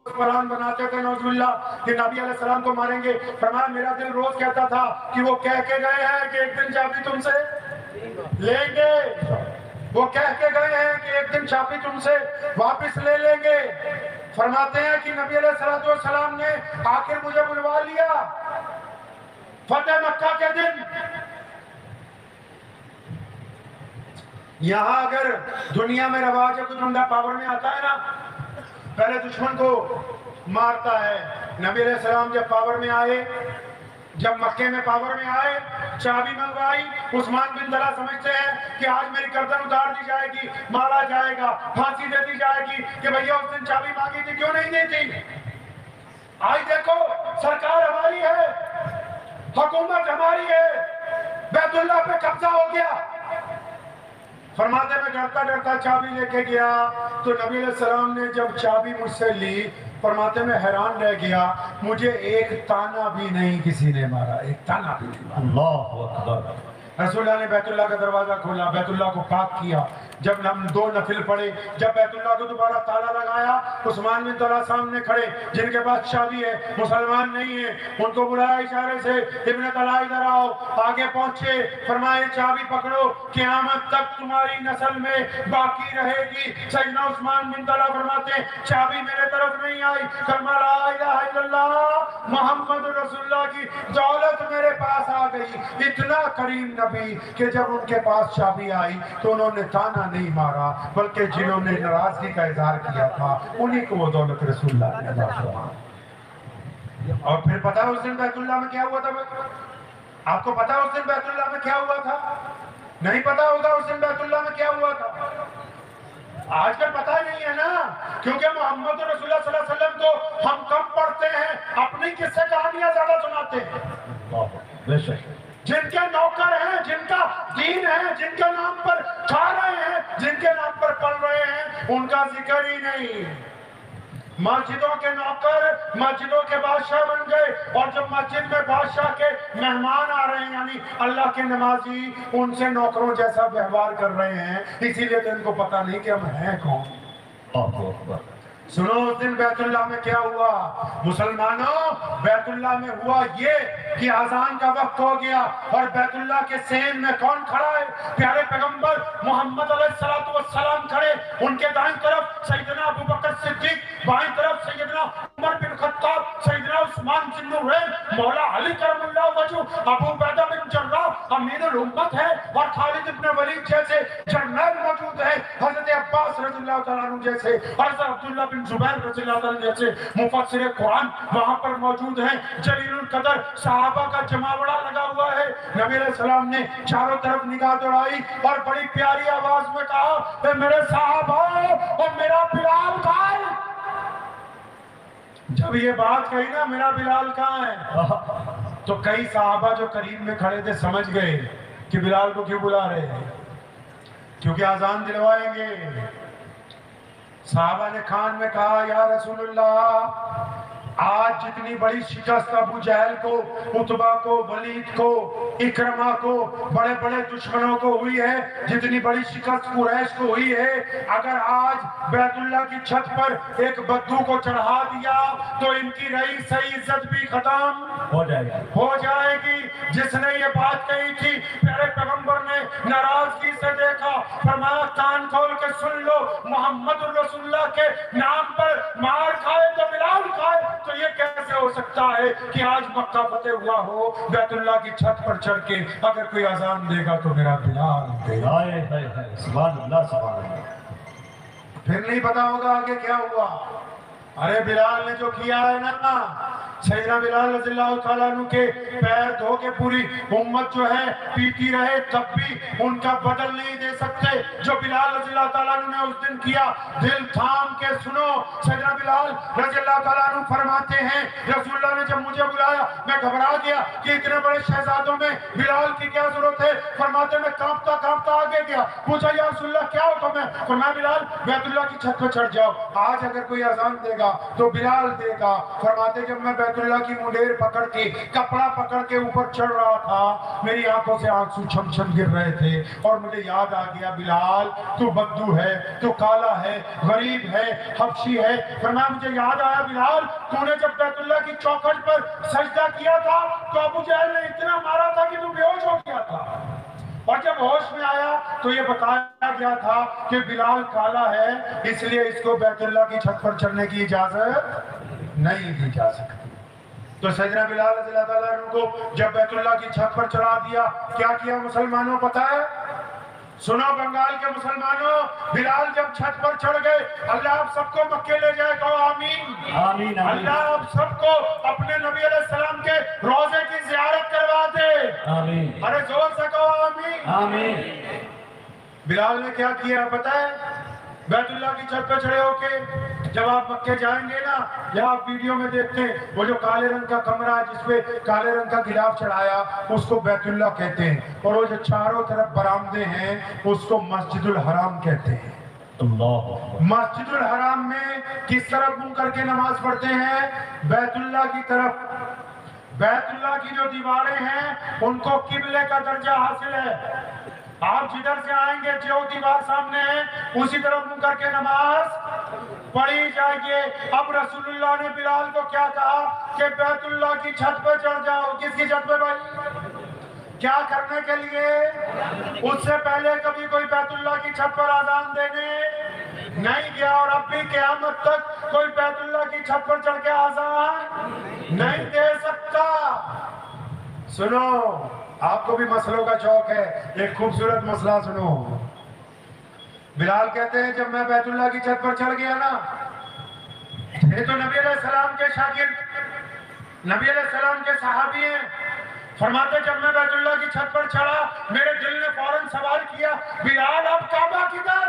Speaker 1: प्लान बनाते थे नौजुबिल्लाह कि नबी अलैहिस्सलाम को मारेंगे। फरमाया मेरा दिल रोज कहता था कि वो कह के गए हैं कि एक दिन चाबी तुमसे लेंगे, वो कह के गए हैं कि एक दिन चाबी तुमसे वापस ले लेंगे। फरमाते हैं कि नबी अलैहिस्सलाम ने आखिर मुझे बुलवा लिया फतेह मक्का के दिन। यहाँ अगर दुनिया में रवाज है, कोई बंदा पावर में आता है ना, पहले दुश्मन को मारता है। नबी अलैहिस्सलाम जब पावर में आए, जब मक्के में पावर में आए, चाबी मंगवाई। उस्मान बिन तला समझते हैं कि आज मेरी गर्दन उतार दी जाएगी, मारा जाएगा, फांसी दे दी जाएगी कि भैया उस दिन चाबी मांगी थी क्यों नहीं दी थी। आज देखो सरकार हमारी है, हुकूमत हमारी है, बैतुल्लाह पे कब्जा हो गया, فرماتے میں ڈرتا ڈرتا چابی لے کے گیا تو نبی علیہ السلام نے جب چابی مجھ سے لی، فرماتے میں حیران رہ گیا، مجھے ایک تانا بھی نہیں کسی نے مارا، ایک تانا بھی نہیں مارا۔
Speaker 2: اللہ اکبر۔
Speaker 1: رسول اللہ نے بیت اللہ کا دروازہ کھولا، بیت اللہ کو پاک کیا، جب ہم 2 نفل پڑھے، جب بیت اللہ کو دوبارہ تالا لگایا، عثمان بن طلحہ سامنے کھڑے جن کے پاس چابی ہے، مسلمان نہیں ہے، ان کو بلایا اشارے سے، ابن طلحہ ادھر آؤ، آگے پہنچے، فرمائے چابی پکڑو، قیامت تک تمہاری نسل میں باقی رہے گی۔ سیدنا عثمان بن طلحہ فرماتے ہیں چابی میرے طرف نہیں آئی، کلمہ لا الہ الا اللہ محمد رسول اللہ کی دولت میرے پاس آ گئی۔ اتنا کریم نبی کہ جب ان کے پاس چابی آئی تو انہوں نے تانا نہیں مارا، بلکہ جنہوں نے ناراضگی کا اظہار کیا تھا انہی کو وہ دولت رسول اللہ نے عطا فرمائی۔ اور پھر پتا ہے اس دن بیت اللہ میں کیا ہوا تھا؟ آپ کو پتا ہے اس دن بیت اللہ میں کیا ہوا تھا؟ نہیں پتا ہوگا اس دن بیت اللہ میں کیا ہوا تھا؟ آج کل پتہ نہیں ہے نا، کیونکہ محمد رسول اللہ صلی اللہ علیہ وسلم کو ہم کم پڑھتے ہیں، اپنی قصے کہانیاں زیادہ سناتے ہیں۔
Speaker 2: بے شک
Speaker 1: جن کے نوکر ہیں، جن کا دین ہے، جن کے نام پر کھا رہے ہیں، جن کے نام پر پڑھ رہے ہیں، ان کا ذکر ہی نہیں۔ مسجدوں کے نوکر مسجدوں کے بادشاہ بن گئے، اور جب مسجد میں بادشاہ کے مہمان آ رہے ہیں، یعنی اللہ کے نمازی ان سے نوکروں جیسا ویوہار کر رہے ہیں، اسی لیے تو ان کو پتہ نہیں کہ ہم ہیں کون۔
Speaker 2: اللہ اکبر۔
Speaker 1: سنو اس دن بیت اللہ میں کیا ہوا مسلمانوں؟ بیت اللہ میں ہوا یہ کہ اذان کا وقت ہو گیا، اور بیت اللہ کے سین میں کون کھڑا ہے؟ پیارے پیغمبر محمد علیہ السلام کھڑے، ان کے دائیں طرف سیدنا ابو بکر صدیق، بائیں طرف سیدنا عمر بن خطاب، سیدنا عثمان بن نورین، مولا علی کرم اللہ وجہ، ابو عبیدہ بن جراح امیر الامت ہے، اور خالد بن ولید جیسے جنرل موجود ہے، حضرت عباس رضی اللہ تعالیٰ عنہ جیسے، حضرت عبداللہ بن زبیر رضی اللہ تعالیٰ جیسے مفسر قرآن وہاں پر موجود ہیں، جلیل القدر صحابہ کا جماوڑا لگا ہوا ہے۔ نبی علیہ السلام نے چاروں طرف نگاہ دوڑائی اور بڑی پیاری آواز میں کہا کہ میرے صحابہ اور میرا بلال کہاں ہے؟ جب یہ بات کہی نا میرا بلال کہاں ہے، تو کئی صحابہ جو قریب میں کھڑے تھے سمجھ گئے کہ بلال کو کیوں بلا رہے ہیں، کیونکہ اذان دلوائیں گے۔ صحابہ نے کان میں کہا یا رسول اللہ، آج جتنی بڑی شکست ابو جہل کو، عتبہ کو، ولید کو، اکرمہ کو، بڑے بڑے دشمنوں کو ہوئی ہے، جتنی بڑی شکست قریش کو ہوئی ہے، اگر آج بیت اللہ کی چھت پر ایک بدو کو چڑھا دیا تو ان کی رہی صحیح عزت بھی ختم ہو جائے گی۔ جس نے یہ بات کہی تھی پیارے پیغمبر نے ناراضگی سے دیکھا، فرمایا کان کھول کے سن لو، محمد رسول اللہ کے نام پر مار کھائے تو بلال کھائے، تو یہ کیسے ہو سکتا ہے کہ آج مکہ فتح ہوا ہو، بیت اللہ کی چھت پر چڑھ کے اگر کوئی اذان دے گا تو میرا بلال دے گا۔
Speaker 2: سبحان اللہ سبحان اللہ۔
Speaker 1: پھر نہیں پتا ہوگا آگے کیا ہوا۔ ارے بلال نے جو کیا ہے نا، سیدنا بلال رضی اللہ تعالیٰ عنہ کے پیر دھو کے پوری امت جو ہے پیتی رہے، تب بھی ان کا بدل نہیں دے سکتے جو بلال رضی اللہ تعالیٰ عنہ نے اس دن کیا۔ دل تھام کے سنو، سیدنا بلال رضی اللہ تعالیٰ عنہ فرماتے ہیں رسول اللہ نے جب مجھے بلایا میں گھبرا گیا کہ اتنے بڑے شہزادوں میں بلال کی کیا ضرورت ہے۔ فرماتے میں کانپتا کانپتا آگے گیا، پوچھا یا رسول اللہ کیا حکم ہے؟ فرمایا بلال بیت اللہ کی چھت پہ چڑھ جاؤ، آج اگر کوئی اذان دے گا تو بلال دے گا۔ فرماتے جب میں بیت اللہ کی منڈیر پکڑ کے کپڑا پکڑ کے اوپر چڑھ رہا تھا، میری آنکھوں سے آنسو چھم چھم گر رہے تھے، اور مجھے یاد آ گیا بلال تو بدو ہے، تو کالا ہے، غریب ہے، حبشی ہے۔ فرمایا مجھے یاد آیا بلال تو نے جب بیت اللہ کی چوکھٹ پر سجدہ کیا تھا تو ابو جہل نے اتنا مارا تھا کہ تو بے ہوش ہو گیا تھا، اور جب ہوش میں آیا تو یہ بتایا گیا تھا کہ بلال کالا ہے، اس لیے اس کو بیت اللہ کی چھت پر چڑھنے کی اجازت نہیں دی جا سکتی۔ تو سیدنا بلال رضی اللہ تعالیٰ عنہ کو جب بیت اللہ کی چھت پر چڑھا دیا، کیا کیا مسلمانوں پتہ ہے؟ سنو بنگال کے مسلمانوں، بلال جب چھت پر چڑھ گئے، اللہ آپ سب کو مکے لے جائے، کہو آمین
Speaker 2: آمین۔
Speaker 1: اللہ آپ سب کو اپنے نبی علیہ السلام کے روضے کی زیارت کروا دے،
Speaker 2: آمین
Speaker 1: ارے زور سے کہو آمین
Speaker 2: آمین۔
Speaker 1: بلال نے کیا کیا پتہ ہے؟ بیت اللہ کی چھت پہ کھڑے ہو کے جب آپ مکے جائیں گے نا، یا آپ ویڈیو میں دیکھتے ہیں وہ جو کالے رنگ کا کمرہ ہے جس پہ کالے رنگ کا غلاف چڑھایا، اس کو بیت اللہ کہتے ہیں، اور وہ جو چاروں طرف برآمدے ہیں اس کو مسجد الحرام کہتے ہیں۔
Speaker 2: اللہ
Speaker 1: مسجد الحرام میں کس طرف منہ کر کے نماز پڑھتے ہیں؟ بیت اللہ کی طرف۔ بیت اللہ کی جو دیواریں ہیں ان کو قبلے کا درجہ حاصل ہے۔ آپ جدھر سے آئیں گے جو دیوار سامنے ہے اسی طرف منہ کر کے نماز پڑھی جائے۔ اب رسول اللہ نے بلال کو کیا کہا کہ بیت اللہ کی چھت پہ چڑھ جاؤ۔ کس کی چھت پہ بھائی؟ کیا کرنے کے لیے؟ اس سے پہلے کبھی کوئی بیت اللہ کی چھت پر آذان دینے نہیں گیا، اور اب بھی قیامت تک کوئی بیت اللہ کی چھت پر چڑھ کے آذان نہیں دے سکتا۔ سنو، آپ کو بھی مسئلوں کا شوق ہے، ایک خوبصورت مسئلہ سنو۔ بلال کہتے ہیں جب میں بیت اللہ کی چھت پر چڑھ گیا نا، یہ تو نبی علیہ السلام کے شاگرد، نبی علیہ السلام کے صحابی ہیں، فرماتے جب میں بیت اللہ کی چھت پر چڑھا میرے دل نے فوراً سوال کیا، بلال اب کعبہ کدھر؟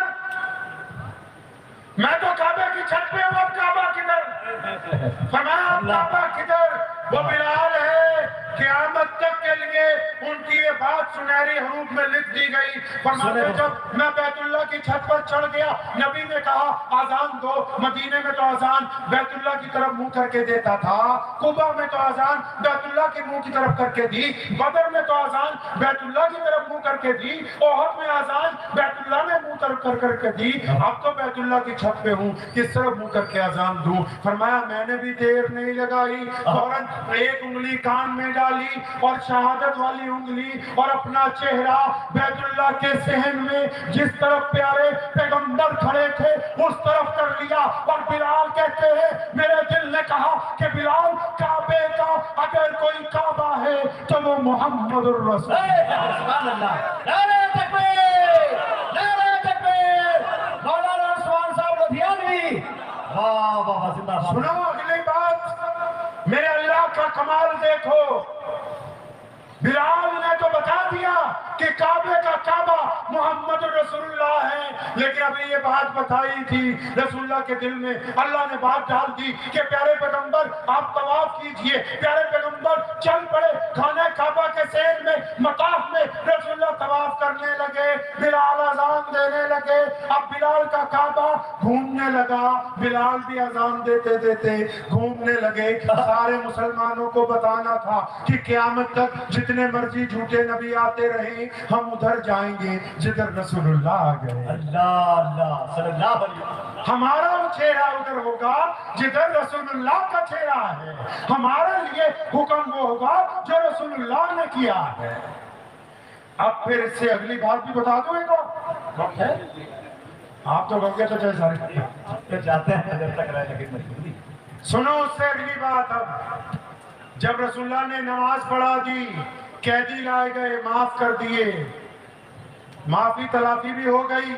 Speaker 1: میں تو کعبہ کی چھت پہ ہوں، اب کعبہ کدھر؟ فرمایا اب کعبہ کدھر؟ وہ بلال ہے، قیامت تک کے لیے ان کی یہ بات سنہری حروف میں لکھ دی گئی۔ فرماتے جب میں بیت اللہ کی چھت پر چڑھ گیا، نبی نے کہا آذان دو۔ مدینے میں تو آذان بیت اللہ کی طرف منہ کر کے دیتا تھا، قبا میں تو آذان بیت اللہ کے منہ کی طرف کر کے دی، بدر میں تو آذان بیت اللہ کی طرف منہ کر کے دی، احد میں آذان بیت اللہ میں منہ کر کے دی، اب تو بیت اللہ کی چھت پہ ہوں، کس طرف منہ کر کے آذان دوں؟ فرمایا میں نے بھی دیر نہیں لگائی، فوراً ایک انگلی کان میں ڈالی اور شہادت والی انگلی اور اپنا چہرہ بیت اللہ کے صحن میں جس طرف پیارے پیغمبر کھڑے تھے اس طرف کر لیا، اور بلال کہتے ہیں میرے دل نے کہا کہ بلال کعبے کا اگر کوئی کعبہ ہے تو وہ محمد الرسول۔
Speaker 2: سبحان اللہ، نعرہ تکبیر، نعرہ تکبیر، مولانا عثمان صاحب لدھیانوی، واہ واہ زندہ باد۔
Speaker 1: سنو اگلی بات، میرے اللہ کا کمال دیکھو، بلال نے تو بتا دیا کہ کعبے کا کعبہ محمد رسول اللہ ہے، لیکن ابھی یہ بات بتائی تھی رسول اللہ کے دل میں، اللہ نے بات ڈال دی کہ پیارے پیغمبر آپ طواف کیجئے۔ پیارے پیغمبر چل پڑے خانہ کعبہ کے سیر میں، مطاف میں رسول اللہ طواف کرنے لگے، بلال اذان دینے لگے۔ اب بلال کا کعبہ گھومنے لگا، بلال بھی اذان دیتے دیتے گھومنے لگے۔ سارے مسلمانوں کو بتانا تھا کہ قیامت تک جتنے مرضی جھوٹے نبی آتے رہیں ہم ادھر جائیں گے جدھر رسول اللہ آ گئے۔
Speaker 2: اللہ اللہ صلی اللہ علیہ وسلم،
Speaker 1: ہمارا وہ چہرہ ادھر ہوگا جدھر رسول اللہ کا چہرہ ہے، ہمارے لیے حکم وہ ہوگا جو رسول اللہ نے کیا ہے۔ اب پھر اس سے اگلی بات بھی بتا دوں ایک وقت ہے، آپ تو گنگے تو چاہے سارے
Speaker 2: جاتے ہیں جب تک رہے لیکن مجبوری۔
Speaker 1: سنو اس سے اگلی بات، اب جب رسول اللہ نے نماز پڑھا دی، قیدی لائے گئے، معاف کر دیے، معافی تلافی بھی ہو گئی۔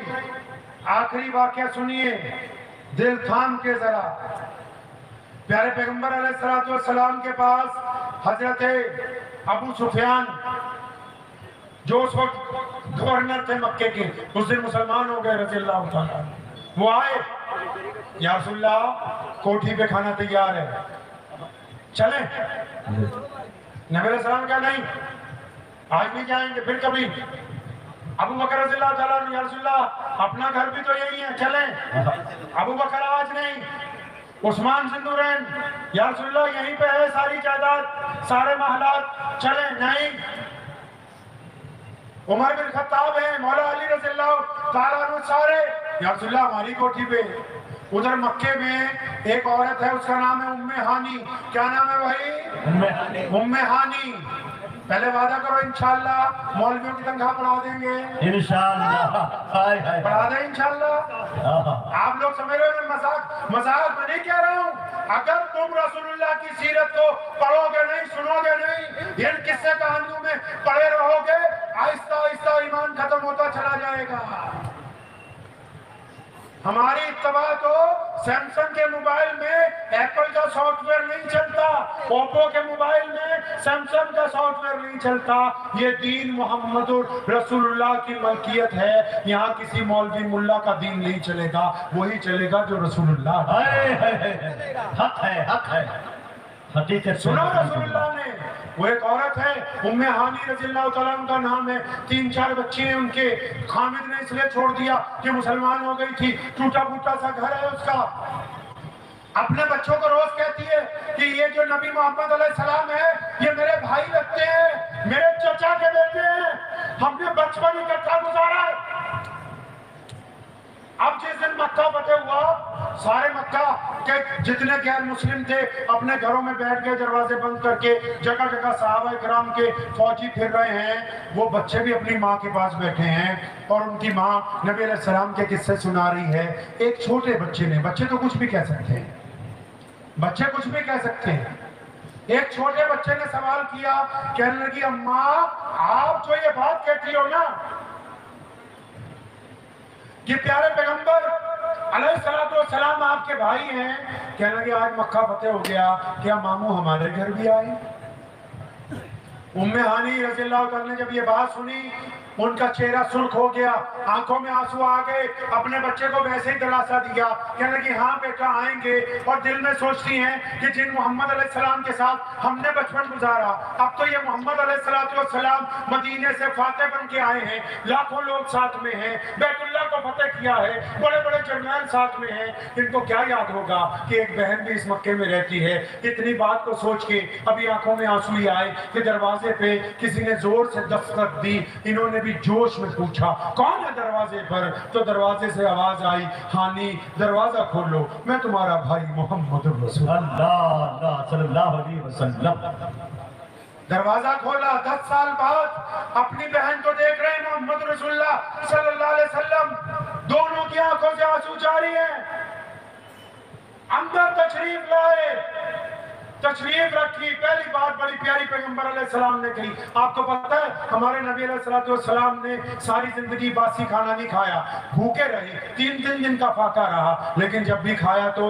Speaker 1: آخری واقعہ سنیے، دل تھام کے ذرا۔ پیارے پیغمبر علیہ السلام کے پاس حضرت ابو سفیان جو اس وقت گورنر تھے مکے کے، اس دن مسلمان ہو گئے رضی اللہ تعالیٰ، وہ آئے، یا رسول اللہ کوٹھی پہ کھانا تیار ہے، چلیں؟ نبی علیہ السلام کہا نہیں، آج نہیں جائیں گے، پھر کبھی۔ ابو بکر رضی اللہ تعالیٰ نے، یا رسول اللہ اپنا گھر بھی تو یہی ہے، چلیں؟ ابو بکر آج نہیں۔ عثمان ذوالنورین، یا رسول اللہ یہیں پہ ہے ساری جائیداد، سارے محلات، چلیں؟ نہیں۔ عمر بن خطاب ہے، مولا علی رضی اللہ تعالیٰ عنہ، سارے، یا رسول اللہ ہماری کوٹھی پہ۔ ادھر مکے میں ایک عورت ہے، اس کا نام ہے ام ہانی۔ کیا نام ہے بھائی؟ ام ہانی۔ پہلے وعدہ کرو انشاءاللہ مولویوں کی تنخواہ بڑھا دیں گے،
Speaker 2: انشاءاللہ
Speaker 1: بڑھا دیں انشاءاللہ۔ آپ لوگ سمجھ رہے ہیں مذاق میں نہیں کہہ رہا ہوں، اگر تم رسول اللہ کی سیرت کو پڑھو گے نہیں، سنو گے نہیں، ان قصے کہانیوں میں پڑے رہو گے، آہستہ آہستہ ایمان ختم ہوتا چلا جائے گا۔ ہماری اتباع تو سیمسنگ کے موبائل میں ایپل کا سافٹ ویئر نہیں چلتا، ओप्पो के मोबाइल में सैमसंग का सॉफ्टवेयर नहीं चलता। ये दीन मोहम्मद रसूलुल्लाह की मलकियत है। यहाँ किसी मौलवी मुल्ला का दीन नहीं चलेगा, वही चलेगा जो रसूलुल्लाह है।
Speaker 2: हक है हकीकत
Speaker 1: सुनो रसूलुल्लाह ने, वो एक औरत है उम्मे हानी रज़ियल्लाहु तआला उनका नाम है, 3-4 बच्चे हैं उनके। हामिद ने इसलिए छोड़ दिया कि मुसलमान हो गई थी, टूटा फूटा सा घर है उसका। अपने बच्चों को रोज कहती है कि ये जो नबी मोहम्मद अलैहिस्सलाम है ये मेरे भाई लगते हैं, मेरे चचा के बेटे हैं, हमने बचपन इकट्ठा गुजारा है। अब जिस दिन मक्का फतेह हुआ, सारे मक्का के जितने गैर मुस्लिम थे अपने घरों में बैठ गए दरवाजे बंद करके। जगह जगह सहाबा किराम के फौजी फिर रहे हैं, वो बच्चे भी अपनी माँ के पास बैठे हैं और उनकी माँ नबी अलैहिस्सलाम के किस्से सुना रही है। एक छोटे बच्चे ने, बच्चे तो कुछ भी कह सकते हैं, बच्चे कुछ भी कह सकते हैं, एक छोटे बच्चे ने सवाल किया, कहने लगी अम्मा आप जो ये बात कहती हो ना कि प्यारे पैगंबर अलैहिस्सलाम आपके भाई हैं, कहने लगे आज मक्का फतेह हो गया, क्या मामू हमारे घर भी आए? उम्मे हानी रज़ियल्लाहु तआला ने जब ये बात सुनी, उनका चेहरा सुर्ख हो गया, आंखों में आंसू आ गए, अपने बच्चे को वैसे ही दिलासा दिया, कहने लगी हाँ बेटा आएंगे। और दिल में सोचती हैं कि जिन मोहम्मद अलैहिस्सलाम के साथ हमने बचपन गुजारा, अब तो ये मोहम्मद अलैहिस्सलाम मदीने से फातेह बन के आए हैं, लाखों लोग साथ में हैं, बैतुल्लाह को फतेह किया है, बड़े बड़े जर्नैल साथ में हैं, इनको क्या याद होगा कि एक बहन भी इस मक्के में रहती है। इतनी बात को सोच के अभी आंखों में आंसू ही आए कि दरवाजे पे किसी ने जोर से दस्तक दी। इन्होंने भी जोश में पूछा कौन है दरवाजे पर, तो दरवाजे से आवाज आई हानी दरवाजा खोलो, मैं तुम्हारा भाई मोहम्मद
Speaker 2: अल्लाह सल्लल्लाहु अलैहि वसल्लम।
Speaker 1: दरवाजा खोला, 10 साल बाद अपनी बहन को देख रहे हैं मोहम्मद रसूलुल्लाह सल्लल्लाहु अलैहि वसल्लम, दोनों की आंखों से आंसू जारी है। अंदर तशरीफ लाए, तशरीफ रखी, पहली बात बड़ी प्यारी पैगंबर अलैहिस्सलाम ने कही। आपको पता है हमारे नबी अलैहिस्सलाम ने सारी जिंदगी बासी खाना नहीं खाया, भूखे रहे, 3 दिन का फाका रहा, लेकिन जब भी खाया तो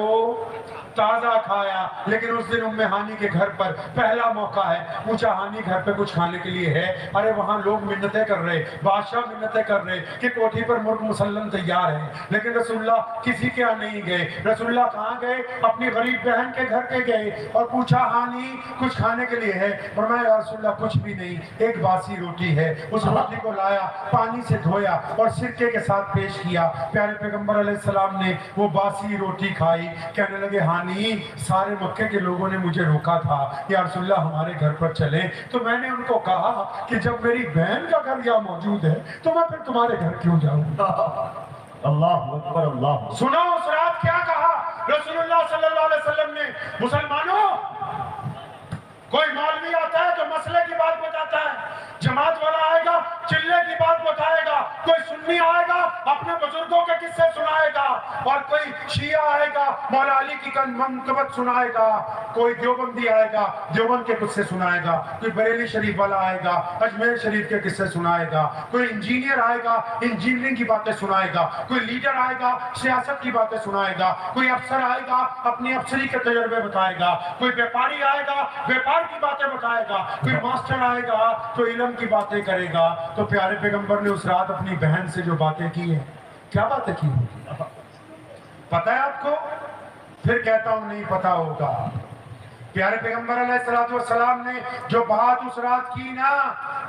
Speaker 1: ताजा खाया। लेकिन उस दिन उम्मे हानी के घर पर पहला मौका है, पूछा हानी घर पे कुछ खाने के लिए है? अरे वहां लोग मिन्नतें कर रहे, बादशाह मिन्नतें कर रहे कि कोठी पर मुर्ग मुसल्लम तैयार है, लेकिन रसूलुल्लाह किसी के यहाँ नहीं गए। रसूलुल्लाह कहाँ गए? अपनी गरीब बहन के घर पे गए और पूछा हानी कुछ खाने के लिए है? फरमाया रसूलुल्लाह कुछ भी नहीं, एक बासी रोटी है। उस रोटी को लाया, पानी से धोया और सिरके के साथ पेश किया। प्यारे पैगंबर अलैहिस्सलाम ने वो बासी रोटी खाई, कहने लगे हानी सारे मक्के के लोगों ने मुझे रोका था या रसूलुल्लाह हमारे घर पर चले, तो मैंने उनको कहा कि जब मेरी बहन का घर यहाँ मौजूद है तो मैं फिर तुम्हारे घर क्यों जाऊं?
Speaker 2: अल्लाहु अकबर अल्लाह।
Speaker 1: सुनो उस रात क्या कहा रसूलुल्लाह सल्लल्लाहु अलैहि वसल्लम ने, मुसलमानों कोई मौलवी आता है तो मसले की बात बताता है, जमात वाला आएगा चिल्ले की बात बताएगा, कोई सुन्नी आएगा अपने बुजुर्गों के किस्से सुनाएगा, और कोई शिया आएगा मौला अली की मनक़बत सुनाएगा, कोई देवबंदी आएगा देवबंद के किस्से सुनाएगा, कोई बरेली शरीफ वाला आएगा अजमेर शरीफ के किस्से सुनाएगा, कोई इंजीनियर आएगा इंजीनियरिंग की बातें सुनाएगा, कोई लीडर आएगा सियासत की बातें सुनाएगा, कोई अफसर आएगा अपनी अफसरी के तजर्बे बताएगा, कोई व्यापारी आएगा व्यापार की बातें बताएगा, कोई मास्टर आएगा तो इल्म की बातें करेगा। तो प्यारे पैगंबर ने उस रात अपनी बहन से जो बातें की है, क्या बातें की होगी पता है आपको? फिर कहता हूं नहीं पता होगा। प्यारे पैगंबर अलैहिस्सलाम ने जो बात उस रात की ना,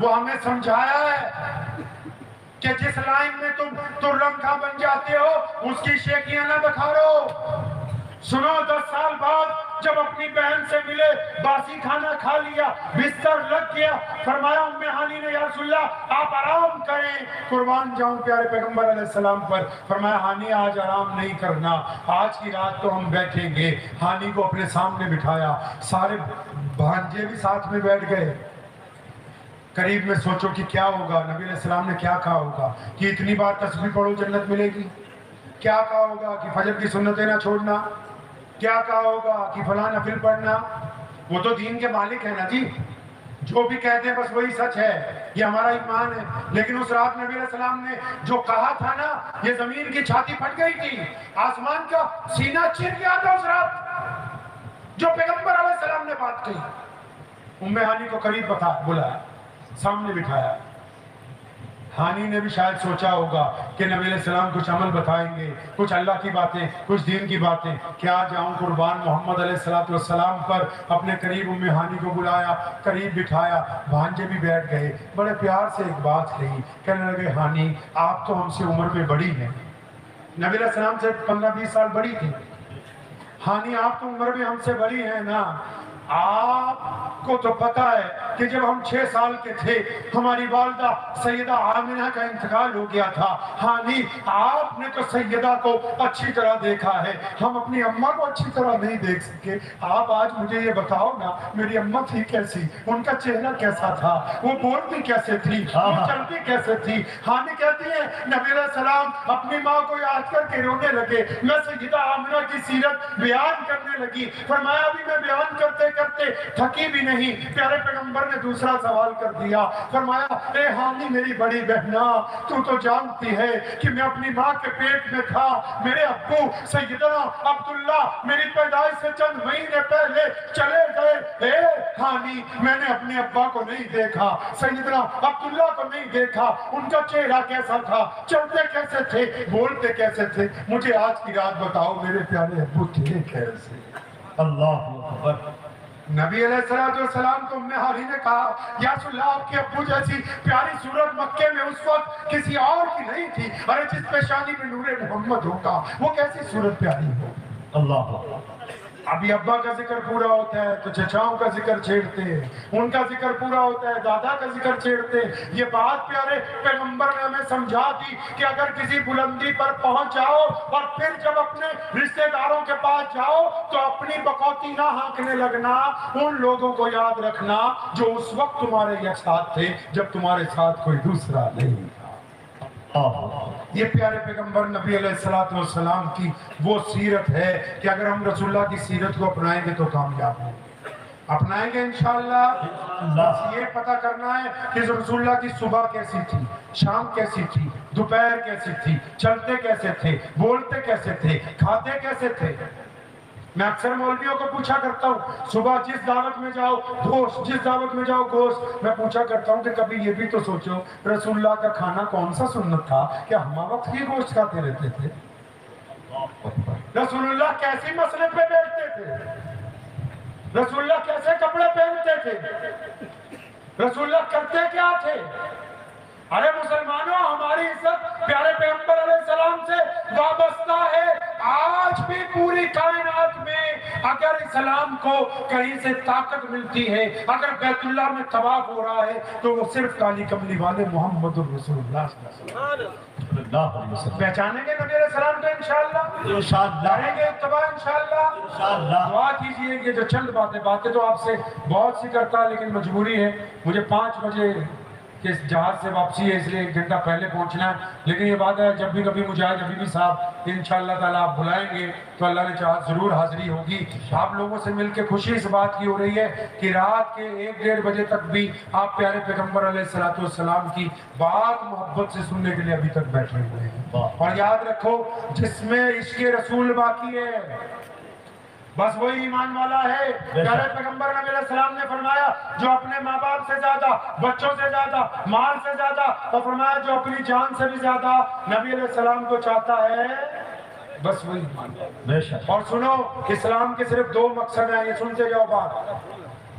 Speaker 1: वो हमें समझाया है कि जिस लाइन में तुम तुर्रमखा बन जाते हो उसकी शेखियां ना बखारो। सुनो 10 साल बाद जब अपनी बहन से मिले, बासी खाना खा लिया, बिस्तर लग गया, फरमाया उम्मे हानी ने या रसूलल्लाह आप आराम करें, कुर्बान जाऊं प्यारे पैगंबर अलैहिस्सलाम पर। फरमाया हानी आज आराम नहीं करना, आज की रात तो हम बैठेंगे। हानी को अपने सामने बिठाया, सारे भांजे भी साथ में बैठ गए। करीब में सोचो कि क्या होगा, नबी अलैहिस्सलाम ने क्या कहा होगा कि इतनी बार तस्बीह पढ़ो जन्नत मिलेगी? क्या कहा होगा कि फजर की सुन्नतें ना छोड़ना? क्या कहा होगा कि फलां नफिल पढ़ना? वो तो दीन के मालिक है ना जी, जो भी कहते हैं बस वही सच है, ये हमारा ईमान है। लेकिन उस रात नबी अलैहिस्सलाम ने जो कहा था ना, ये जमीन की छाती फट गई थी, आसमान का सीना चिर गया था उस रात जो पैगंबर अलैहिस्सलाम ने बात वाकई। उम्मे हानी को करीब बुलाया, सामने बिठाया। हानी ने भी शायद सोचा होगा कि नबी अलैहिस्सलाम कुछ अमल बताएंगे, कुछ अल्लाह की बातें, कुछ दीन की बातें। क्या जाऊं कुर्बान मोहम्मद अलैहिस्सलाम पर। अपने करीब उम्मे हानी को बुलाया, करीब बिठाया, भांजे भी बैठ गए। बड़े प्यार से एक बात कही, कहने लगे हानी आप तो हमसे उम्र में बड़ी हैं, नबी अलैहिस्सलाम से 15-20 साल बड़ी थी। हानी आप तो उम्र में हमसे बड़ी हैं ना, आपको तो पता है कि जब हम 6 साल के थे हमारी वालिदा सैयदा आमिना का इंतकाल हो गया था। हानी आपने तो सैयदा को अच्छी तरह देखा है, हम अपनी अम्मा को अच्छी तरह नहीं देख सके। आप आज मुझे ये बताओ ना, मेरी अम्मा थी कैसी, उनका चेहरा कैसा था, वो बोलती कैसे थी, वो चलती कैसे थी। हानी कहती है नबी अलैहिस्सलाम अपनी माँ को याद करके रोने लगे। मैं सैयदा आमिना की सीरत बयान करने लगी। फरमाया अभी मैं बयान करते करते थकी भी नहीं, प्यारे पैगंबर ने दूसरा सवाल कर दिया। फरमाया ए हानी मेरी बड़ी बहना, तू तो जानती है कि मैं अपनी माँ के पेट में था, मेरे अब्बू सैयदना अब्दुल्ला मेरी पैदाइश से चंद महीने पहले चले गए। ए हानी मैंने अपने अब्बा को नहीं देखा, सैयदना अब्दुल्ला को नहीं देखा, उनका चेहरा कैसा था, चलते कैसे थे, बोलते कैसे थे, मुझे आज की रात बताओ मेरे प्यारे अब्बू थे कैसे।
Speaker 2: अल्लाहु अकबर।
Speaker 1: नबी अलैहिस्सलाम को उम्मे हानी ने कहा या रसूलल्लाह आपके अब्बू जैसी प्यारी सूरत मक्के में उस वक्त किसी और की नहीं थी। अरे जिस पेशानी में नूरे मोहम्मद होगा वो कैसी सूरत प्यारी हो।
Speaker 2: अल्लाह।
Speaker 1: अभी अब्बा का जिक्र पूरा होता है तो चचाओं का जिक्र छेड़ते हैं, उनका जिक्र पूरा होता है दादा का जिक्र छेड़ते हैं। ये बात प्यारे पैगंबर ने हमें समझा दी कि अगर किसी बुलंदी पर पहुंच जाओ और फिर जब अपने रिश्तेदारों के पास जाओ तो अपनी बकौती ना हाँकने लगना। उन लोगों को याद रखना जो उस वक्त तुम्हारे साथ थे जब तुम्हारे साथ कोई दूसरा नहीं था। ये प्यारे पैगंबर नबी अलैहिस्सलाम की वो सीरत है कि अगर हम रसूलुल्लाह की सीरत को अपनाएंगे तो कामयाब होंगे, अपनाएंगे इंशाअल्लाह। बस ये पता करना है कि रसूलुल्लाह की सुबह कैसी थी, शाम कैसी थी, दोपहर कैसी थी, चलते कैसे थे, बोलते कैसे थे, खाते कैसे थे। मैं अक्सर मौलवियों को पूछा करता हूँ, सुबह जिस दावत में जाओ गोश्त, जिस दावत में जाओ गोश्त। मैं पूछा करता हूँ कि कभी ये भी तो सोचो रसूलुल्लाह का खाना कौन सा सुन्नत था, क्या हम वक्त ही गोश्त खाते रहते थे? रसूलुल्लाह कैसी मसले पे बैठते थे, रसूलुल्लाह कैसे कपड़े पहनते थे, रसूलुल्लाह करते क्या थे। अरे मुसलमानों हमारी इज्जत प्यारे पैगंबर अलैहिस्सलाम से वाबस्ता है। आज भी पूरी कायनात में अगर इस्लाम को कहीं से ताकत मिलती है, अगर बैतुल्लाह में तवाफ हो रहा है तो वो सिर्फ काली कमली वाले मोहम्मद रसूलुल्लाह पहचानेंगे नबी अलैहिस्सलाम को इंशाअल्लाह, करेंगे इत्तबा इंशाअल्लाह। दुआ कीजिए। ये जो चंद बातें तो आपसे बहुत सी करता है लेकिन मजबूरी है, मुझे 5 बजे कि जहाज से वापसी है इसलिए 1 घंटा पहले पहुंचना है। लेकिन ये बात है जब भी कभी मुजाहिद हबीबी साहब इंशाअल्लाह ताला आप बुलाएंगे तो अल्लाह ने चाहा जरूर हाजिरी होगी। आप लोगों से मिलकर खुशी इस बात की हो रही है कि रात के 1-1:30 बजे तक भी आप प्यारे पैगंबर अलैहिस्सलाम की बात मोहब्बत से सुनने के लिए अभी तक बैठे हुए हैं। और याद रखो जिसमें इश्क़ रसूल बाकी है बस वही ईमान वाला है। प्यारे पैगंबर नबी अलैहिस्सलाम ने फरमाया जो अपने माँ बाप से ज्यादा, बच्चों से ज्यादा, माल से ज्यादा, और फरमाया जो अपनी जान से भी ज्यादा नबी अलैहिस्सलाम को चाहता है बस वही ईमान। और सुनो इस्लाम के सिर्फ 2 मकसद हैं, ये सुनते जाओ बात।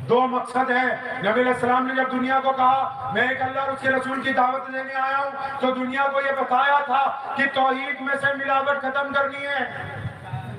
Speaker 1: 2 मकसद है। नबी अलैहिस्सलाम ने जब दुनिया को कहा मैं एक अल्लाह और उसके रसूल की दावत देने आया हूँ तो दुनिया को ये बताया था कि तौहीद में से मिलावट खत्म करनी है।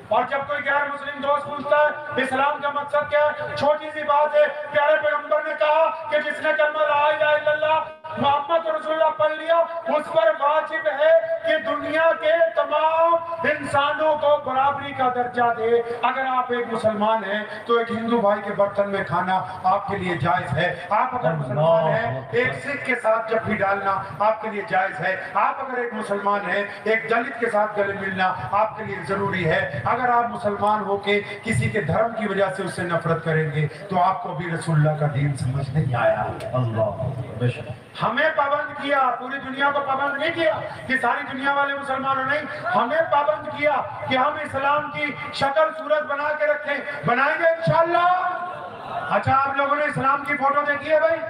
Speaker 1: और जब कोई गैर मुस्लिम दोस्त पूछता है इस्लाम का मकसद क्या है, छोटी सी बात है। प्यारे पैगंबर ने कहा कि जिसने कलमा ला इलाहा इल्लल्लाह मोहम्मद रसूलुल्लाह पढ़ लिया उस पर वाजिब है कि दुनिया के तमाम इंसानों को बराबरी का दर्जा दे। अगर आप एक मुसलमान हैं तो एक हिंदू भाई के बर्तन में खाना आपके लिए जायज है। आप अगर मुसलमान हैं एक सिख के साथ जब भी डालना आपके लिए जायज है। आप अगर एक मुसलमान हैं एक दलित के साथ गले मिलना आपके लिए जरूरी है। अगर आप मुसलमान होके किसी के धर्म की वजह से उससे नफरत करेंगे तो आपको भी रसूलुल्लाह का दीन समझ नहीं आया। अल्लाह हमें पाबंद किया, पूरी दुनिया को पाबंद नहीं किया कि सारी दुनिया वाले मुसलमानों नहीं, हमें पाबंद किया कि हम इस्लाम की शक्ल सूरत बना के रखें। बनाएंगे इंशाअल्लाह। اچھا آپ لوگوں نے اسلام کی فوٹو دیکھی ہے بھائی؟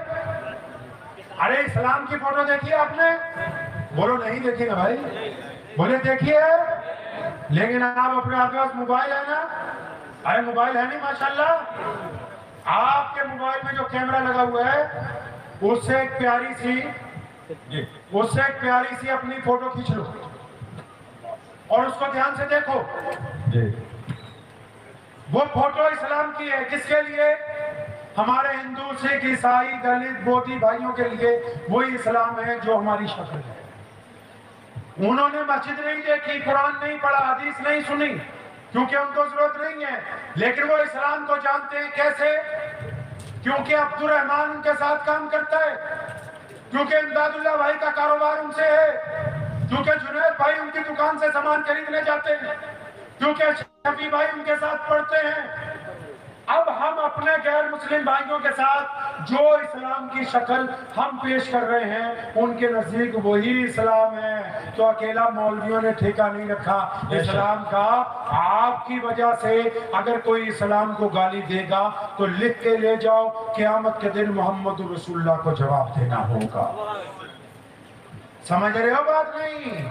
Speaker 1: ارے اسلام کی فوٹو دیکھی ہے آپ نے؟ بولو نہیں دیکھی نا بھائی، بولے دیکھی ہے، لیکن آپ اپنے آپ کے پاس موبائل ہے نا؟ ارے موبائل ہے نہیں ماشاءاللہ؟ آپ کے موبائل میں جو کیمرہ لگا ہوا ہے اس سے ایک پیاری سی اپنی فوٹو کھینچ لو اور اس کو دھیان سے دیکھو جی۔ وہ فوٹو اسلام کی ہے، کس کے لیے؟ ہمارے ہندو، سکھ، عیسائی، دلت، بودھی بھائیوں کے لیے وہی اسلام ہے جو ہماری شکل ہے۔ انہوں نے مسجد نہیں دیکھی، قرآن نہیں پڑھا، حدیث نہیں سنی، کیونکہ ان کو ضرورت نہیں ہے، لیکن وہ اسلام کو جانتے ہیں۔ کیسے؟ کیونکہ عبد الرحمان ان کے ساتھ کام کرتا ہے، کیونکہ امداد اللہ بھائی کا کاروبار ان سے ہے، کیونکہ جنید بھائی ان کی دکان سے سامان خریدنے جاتے ہیں، کیونکہ شفیع بھائی ان کے ساتھ پڑھتے ہیں۔ اب ہم اپنے غیر مسلم بھائیوں کے ساتھ جو اسلام کی شکل ہم پیش کر رہے ہیں ان کے نزدیک وہی اسلام ہے۔ تو اکیلا مولویوں نے ٹھیکہ نہیں رکھا اسلام کا۔ آپ کی وجہ سے اگر کوئی اسلام کو گالی دے گا تو لکھ کے لے جاؤ، قیامت کے دن محمد رسول اللہ کو جواب دینا ہوگا۔ سمجھ رہے ہو بات نہیں؟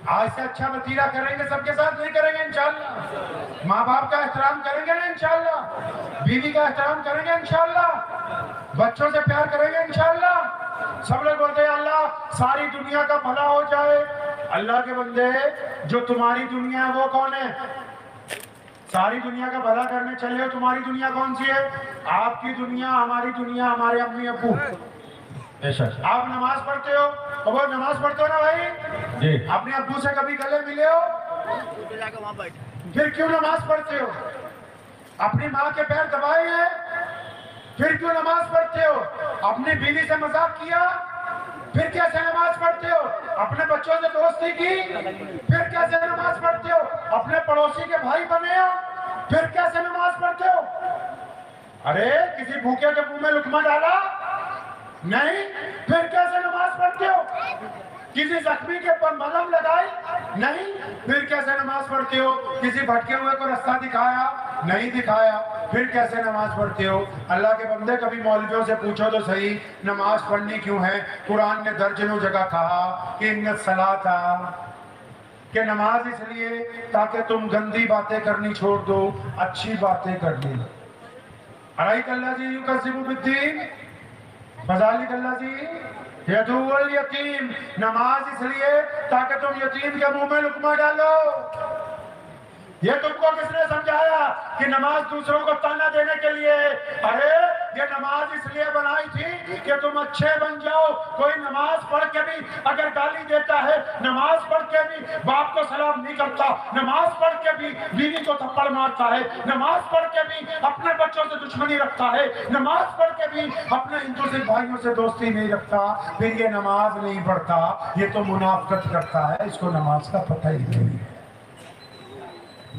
Speaker 1: آج سے اچھا وتیرہ کریں گے سب کے ساتھ، نہیں کریں گے انشاءاللہ؟ ماں باپ کا احترام کریں گے نا انشاءاللہ؟ بیوی کا احترام کریں گے انشاءاللہ؟ بچوں سے پیار کریں گے انشاءاللہ؟ سب لوگ بولتے ہیں اللہ ساری دنیا کا بھلا ہو جائے۔ اللہ کے بندے جو تمہاری دنیا ہے وہ کون ہے؟ ساری دنیا کا بھلا کرنے چلے ہو، تمہاری دنیا کون سی ہے؟ آپ کی دنیا، ہماری دنیا، ہمارے امی ابو۔ آپ نماز پڑھتے ہو، وہ نماز پڑھتے ہو نا بھائی جی؟ اپنے ابو سے کبھی گلے ملے ہو؟ پھر کیوں نماز پڑھتے ہو؟ اپنی ماں کے پیر دبائے ہیں، پھر کیوں نماز پڑھتے ہو؟ اپنی بیوی سے مذاق کیا، پھر کیسے نماز پڑھتے ہو؟ اپنے بچوں سے دوستی کی، پھر کیسے نماز پڑھتے ہو؟ اپنے پڑوسی کے بھائی بنے ہو، پھر کیسے نماز پڑھتے ہو؟ ارے کسی بھوکے کے منہ میں لقمہ ڈالا؟ نہیں، پھر کیسے نماز پڑھتے ہو؟ کسی زخمی کے پر ملہم لگائی؟ نہیں، پھر کیسے نماز پڑھتے ہو؟ کسی بھٹکے ہوئے کو رستہ دکھایا؟ نہیں دکھایا، پھر کیسے نماز پڑھتے ہو؟ اللہ کے بندے کبھی مولویوں سے پوچھو تو صحیح نماز پڑھنی کیوں ہے؟ قرآن نے درجنوں جگہ کہا کہ ان الصلاۃ، کہ نماز اس لیے تاکہ تم گندی باتیں کرنی چھوڑ دو، اچھی باتیں کرنی لو۔ ارائیت الذی یکذب بالدین فذلک الذی یدعو الیتیم، نماز اس لیے تاکہ تم یتیم کے منہ میں لقمہ ڈالو۔ یہ تم کو کس نے سمجھایا کہ نماز دوسروں کو تانا دینے کے لیے؟ ارے یہ نماز اس لیے بنائی تھی کہ تم اچھے بن جاؤ۔ کوئی نماز پڑھ کے بھی اگر گالی دیتا ہے، نماز پڑھ کے بھی باپ کو سلام نہیں کرتا، نماز پڑھ کے بھی بیوی کو تھپڑ مارتا ہے، نماز پڑھ کے بھی اپنے بچوں سے دشمنی رکھتا ہے، نماز پڑھ کے بھی اپنے ہندو سکھ بھائیوں سے دوستی نہیں رکھتا، پھر یہ نماز نہیں پڑھتا، یہ تو منافقت کرتا ہے، اس کو نماز کا پتہ ہی نہیں ہے۔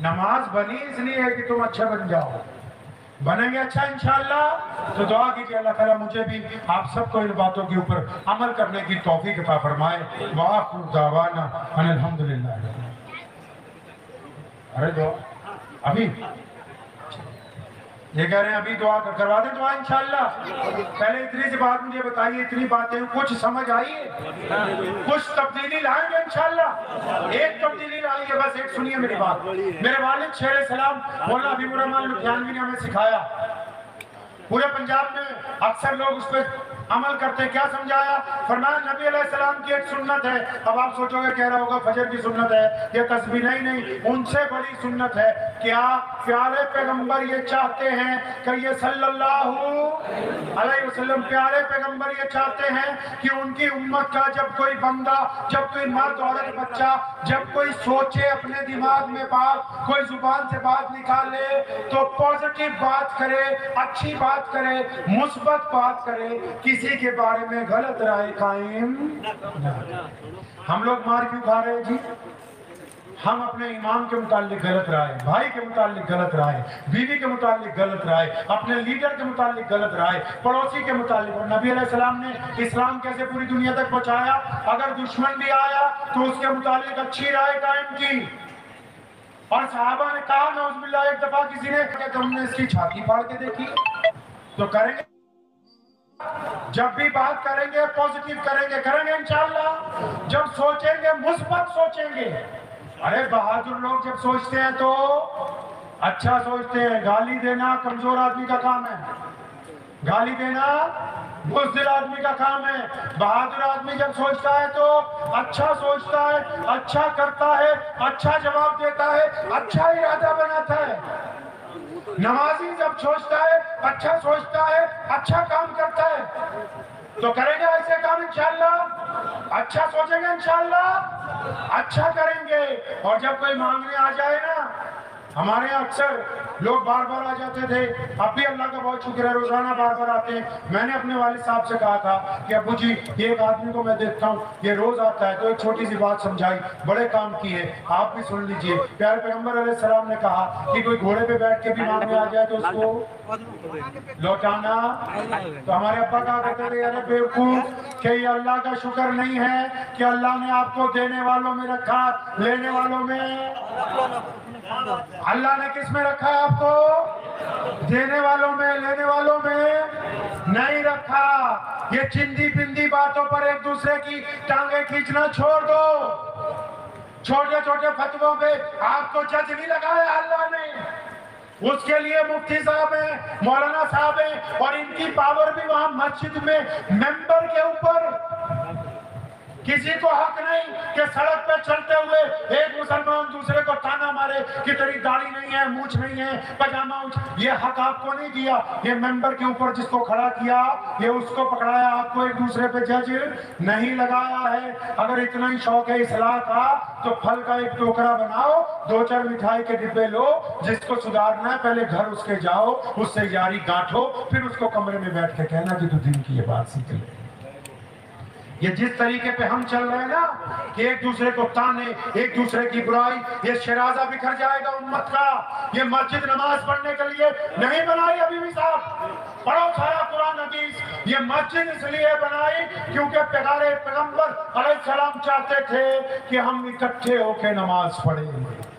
Speaker 1: نماز بنی اس لیے ہے کہ تم اچھا بن جاؤ۔ بنیں گے اچھا انشاءاللہ تو دعا کیجیے اللہ تعالیٰ مجھے بھی آپ سب کو ان باتوں کے اوپر عمل کرنے کی توفیق عطا فرمائے۔ وآخر دعوانا ان الحمدللہ۔ ارے دعا ابھی یہ کہہ رہے ہیں ابھی دعا کروا دیں دعا انشاءاللہ۔ پہلے اتنی سی بات مجھے بتائیے، اتنی باتیں کچھ سمجھ آئی ہے؟ کچھ تبدیلی لائیں گے انشاءاللہ؟ ایک تبدیلی لائیں گے بس، ایک سنیے میری بات۔ میرے والد شیر سلام مولانا حبیب الرحمان لدھیانوی نے ہمیں سکھایا، پورے پنجاب میں اکثر لوگ اس پہ عمل کرتے، کیا سمجھایا؟ فرمایا نبی علیہ السلام کی ایک سنت ہے۔ اب آپ سوچو گے کہہ رہا ہوگا فجر کی سنت ہے، یہ تسبیح نہیں، ان سے بڑی سنت ہے۔ کیا پیارے پیغمبر یہ چاہتے ہیں کہ یہ صلی اللہ علیہ وسلم پیارے پیغمبر یہ چاہتے ہیں کہ ان کی امت کا جب کوئی بندہ، جب کوئی مرد عورت بچہ، جب کوئی سوچے اپنے دماغ میں بات، کوئی زبان سے بات نکالے تو پازیٹیو بات کرے، اچھی بات کرے، مثبت بات کرے، کسی کے بارے میں غلط رائے قائم نہ۔ ہم لوگ مار کیوں کھا رہے ہیں جی؟ ہم اپنے امام کے متعلق غلط رائے، بھائی کے متعلق غلط رائے، بیوی کے متعلق غلط رائے، اپنے لیڈر کے متعلق غلط رائے، پڑوسی کے متعلق۔ اور نبی علیہ السلام نے اسلام کیسے پوری دنیا تک پہنچایا؟ اگر دشمن بھی آیا تو اس کے متعلق اچھی رائے قائم کی۔ اور صحابہ نے کہا نعوذ باللہ ایک دفعہ کسی نے کہ تم نے اس کی چھاتی پھاڑ کے دیکھی؟ तो करेंगे, जब भी बात करेंगे पॉजिटिव करेंगे इंशाअल्लाह। जब सोचेंगे मुस्बत सोचेंगे। अरे बहादुर लोग जब सोचते हैं तो अच्छा सोचते हैं। गाली देना कमजोर आदमी का काम है, गाली देना बुज़दिल आदमी का काम है। बहादुर आदमी जब सोचता है तो अच्छा सोचता है, अच्छा करता है, अच्छा जवाब देता है, अच्छा इरादा बनाता है। नमाजी जब सोचता है, अच्छा सोचता है, अच्छा काम करता है। तो करेंगे ऐसे काम इंशाअल्लाह, अच्छा सोचेंगे इंशाअल्लाह, अच्छा करेंगे। और जब कोई मांगने आ जाए ना, हमारे यहाँ अक्सर लोग बार बार आ जाते थे, अब भी अल्लाह का बहुत शुक्र है रोजाना बार बार आते हैं। मैंने अपने वालिद साहब से कहा था कि अब्बू जी एक आदमी को मैं देखता हूँ ये रोज आता है, तो एक छोटी सी बात समझाई, बड़े काम की है, आप भी सुन लीजिए। प्यारे पैगंबर अलैहिस्सलाम ने कहा कि कोई घोड़े पे बैठ के भी मांगने आ जाए तो उसको लौटाना। तो हमारे अब्बा कहा करते थे अरे बेवकूफ, कि ये अल्लाह का शुक्र नहीं है कि अल्लाह ने आपको देने वालों में रखा, लेने वालों में। अल्लाह ने किस में रखा है आपको? देने वालों में, लेने वालों में नहीं रखा। ये चिंदी पिंदी बातों पर एक दूसरे की टांगे खींचना छोड़ दो। छोटे छोटे फतवों पे आपको जज नहीं लगाया अल्लाह ने, उसके लिए मुफ्ती साहब हैं, मौलाना साहब हैं, और इनकी पावर भी वहां मस्जिद में मेंबर के ऊपर। किसी को हक नहीं कि सड़क पे चलते हुए एक मुसलमान दूसरे को ताना मारे कि तेरी दाढ़ी नहीं है, मूछ नहीं है, पजामा उछ। ये हक आपको नहीं दिया। ये मेंबर के ऊपर जिसको खड़ा किया, ये उसको पकड़ाया, आपको एक दूसरे पे जज नहीं लगाया है। अगर इतना ही शौक है इस्लाह का तो फल का एक टोकरा बनाओ, 2-4 मिठाई के डिब्बे लो, जिसको सुधारना है पहले घर उसके जाओ, उससे यारी गांठो, फिर उसको कमरे में बैठ के कहना कि तू दिन की ये बात सीख ले। ये जिस तरीके पे हम चल रहे हैं ना कि एक दूसरे को ताने, एक दूसरे की बुराई, ये शराजा बिखर जाएगा उम्मत का। ये मस्जिद नमाज पढ़ने के लिए नहीं बनाई अभी भी साहब, पढ़ो सारा कुरान हदीस। ये मस्जिद इसलिए बनाई क्योंकि प्यारे पैगंबर अलैहिस्सलाम चाहते थे कि हम इकट्ठे होकर नमाज पढ़ें।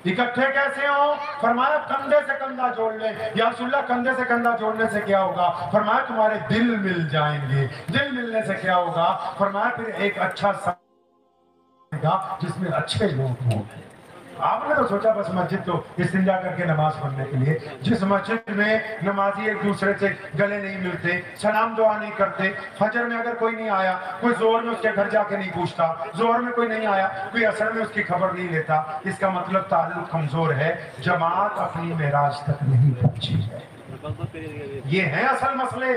Speaker 1: इकट्ठे कैसे हो? फरमाया कंधे से कंधा जोड़ ले। या रसूलल्लाह कंधे से कंधा जोड़ने से क्या होगा? फरमाया तुम्हारे दिल मिल जाएंगे। दिल मिलने से क्या होगा? फरमाया फिर एक अच्छा जिसमें अच्छे लोग होंगे। आपने तो सोचा बस मस्जिद तो इस्तिंजा करके नमाज पढ़ने के लिए। जिस मस्जिद में नमाजी एक दूसरे से गले नहीं मिलते, सलाम दुआ नहीं करते, फजर में अगर कोई नहीं आया, कोई जोर में उसके घर जाके नहीं पूछता, जोर में कोई नहीं आया, कोई असर में उसकी खबर नहीं लेता, इसका मतलब ताल्लुक कमजोर है, जमात अपनी मेराज तक नहीं पहुंची है। ये है असल मसले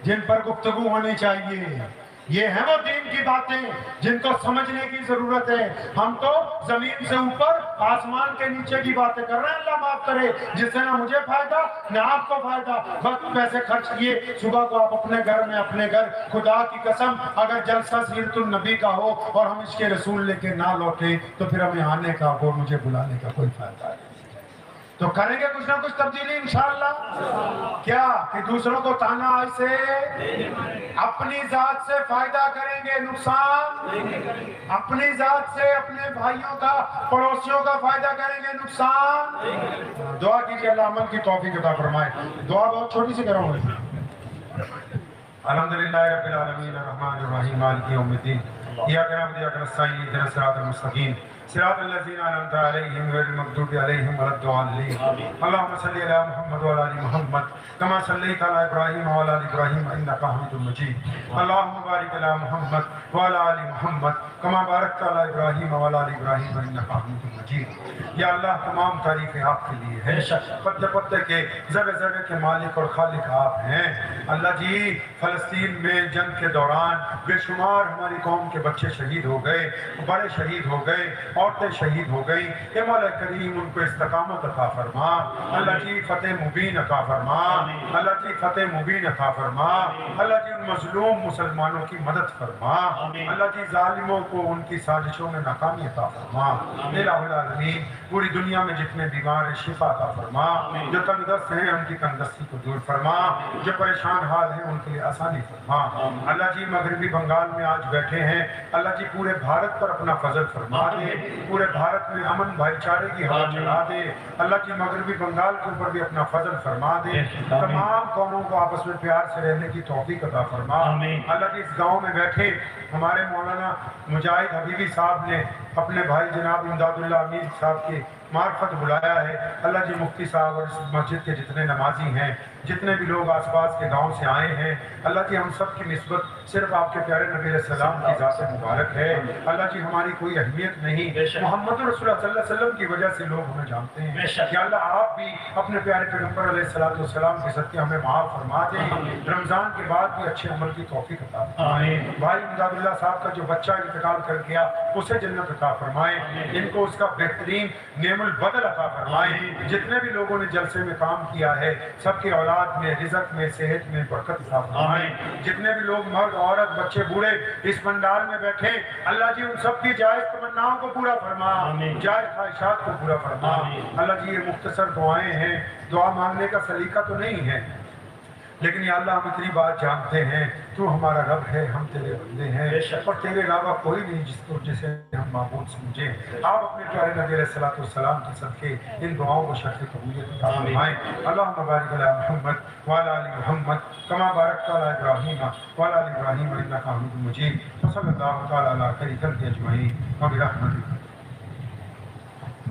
Speaker 1: जिन पर गुफ्तगू होनी चाहिए। ये है वो दीन की बातें जिनको समझने की जरूरत है। हम तो जमीन से ऊपर आसमान के नीचे की बातें कर रहे हैं। अल्लाह माफ करे, जिससे ना मुझे फायदा ना आपको फायदा, बस पैसे खर्च किए। सुबह को आप अपने घर में, अपने घर, खुदा की कसम अगर जलसा सीरतुन नबी का हो और हम इसके रसूल लेके ना लौटे तो फिर हमें आने का और मुझे बुलाने का कोई फायदा नहीं। तो करेंगे कुछ ना कुछ तब्दीली इंशाअल्लाह। क्या कि दूसरों को ताना ऐसे, अपनी जात से फायदा करेंगे नुकसान, अपनी जात से अपने भाइयों का, पड़ोसियों का फायदा करेंगे नुकसान। दुआ कीजिए अल्लाह अमल की तौफीक अता फरमाए। दुआ बहुत छोटी सी करूंगा। अल्हम्दुलिल्लाह रब्बिल आलमीन अर्रहमानिर रहीम मालिकि यौमिद्दीन इय्याका नअबुदु व इय्याका नस्तईन इहदिनस सिरातल मुस्तकीम सिरातल लज़ीना अनअमता अलैहिम गैरिल मग़दूबि अलैहिम वलद्दाल्लीन। अल्लाहुम्मा सल्लि अला मुहम्मद व अला आलि मुहम्मद कमा सल्लैता अला इब्राहीम व अला आलि इब्राहीम इन्नका हमीदुम मजीद। अल्लाहुम्मा बारिक अला मुहम्मद व अला आलि मुहम्मद कमा बारकता अला इब्राहीम व अला आलि इब्राहीम इन्नका हमीदुम मजीद। या अल्लाह तमाम तारीफ़ें आपके लिए है, पत्ते पत्ते के, ज़र्रे ज़र्रे के मालिक और खालिक आप हैं। अल्लाह जी, फ़लस्तीन में जंग के दौरान बेशुमार हमारी कौम के बच्चे शहीद हो गए, बड़े शहीद हो गए, औरतें शहीद हो गई। ए मौला करीम उनको इस्तकामत अता फरमा। अल्लाह जी फतेह मुबीन अता फरमा। अल्लाह जी फतेह मुबीन अता फरमा। अल्लाह जी उन मजलूम मुसलमानों की मदद फरमा। अल्लाह जी जालिमों को उनकी साजिशों में नाकामी अता फरमा। इलाहुल आलमीन पूरी दुनिया में जितने बीमार हैं शिफा अता फरमा, जो तंगदस्त हैं उनकी तंगदस्ती को दूर फरमा, जो परेशान हाल हैं उनके लिए आसानी फरमा। अल्लाह जी मगरबी बंगाल में आज बैठे हैं, अल्लाह जी पूरे भारत पर अपना फजल फरमा दे। पूरे भारत में अमन भाईचारे की हवा चला दे। अल्लाह की मगरबी बंगाल के ऊपर भी अपना फजल फरमा दे। तमाम कौमों को आपस में प्यार से रहने की तौफीक अता फरमा। अल्लाह के इस गांव में बैठे हमारे मौलाना मुजाहिद हबीबी साहब ने अपने भाई जनाब इमदादुल्लाह अमीर साहब के मार्फत बुलाया है। अल्लाह जी मुफ्ती साहब और इस मस्जिद के जितने नमाजी हैं, जितने भी लोग आसपास के गांव से आए हैं, अल्लाह जी हम सब की निस्बत सिर्फ आपके प्यारे नबी अलैहिस्सलाम की ज़ात से मुबारक है। अल्लाह जी हमारी कोई अहमियत नहीं, मोहम्मद रसूलुल्लाह सल्लल्लाहु अलैहि वसल्लम की वजह से लोग हमें जानते हैं। कि अल्लाह आप भी अपने प्यारे पैगम्बर अलैहिस्सलाम के सदक़े हमें माफ़ फरमा दें। रमज़ान के बाद भी अच्छे अमल की तौफीक अता फरमाएं। भाई इमदादुल्लाह साहब का जो बच्चा इंतकाल कर गया उसे जन्नत अता फरमाएं। इनको उसका बेहतरीन नेमुल बदल अता फरमाएं। जितने भी लोगों ने जलसे में काम किया है सबकी औलाद में, रिज़्क़ में, सेहत में बरकत अता फरमाएं। जितने भी लोग मर्द औरत बच्चे बूढ़े इस पंडाल में बैठे, अल्लाह जी उन सब की जायज़ तमन्नाओं को पूरा फरमा, जायज़ ख्वाहिशात को पूरा फरमा। अल्लाह जी ये मुख्तसर दुआएं हैं, दुआ मांगने का सलीका तो नहीं है, लेकिन या अल्लाह हम इतनी बात जानते हैं तू हमारा रब है, हम तेरे बंदे हैं और तेरे अलावा कोई नहीं जिसको जिसे हम माबूद समझें। आप अपने प्यारे नबी अलैहिस्सलाम के सदके इन दुआओं को शर्फ़ कबूलियत अता फरमाएं। अल्लाहुम्मा बारिक अला मुहम्मद व अला आलि मुहम्मद कमा बारकता अला इब्राहीम व अला आलि इब्राहीम इन्नका हमीदुम मजीद। सल्लल्लाहु तआला अला खैरिल खल्क़ि अजमईन व बिरहमतिक।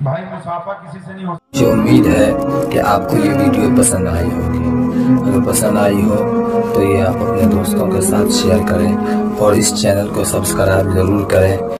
Speaker 1: भाई मुसाफा किसी से नहीं हो।
Speaker 3: मुझे उम्मीद है कि आपको ये वीडियो पसंद आई होगी। अगर पसंद आई हो तो ये आप अपने दोस्तों के साथ शेयर करें और इस चैनल को सब्सक्राइब जरूर करें।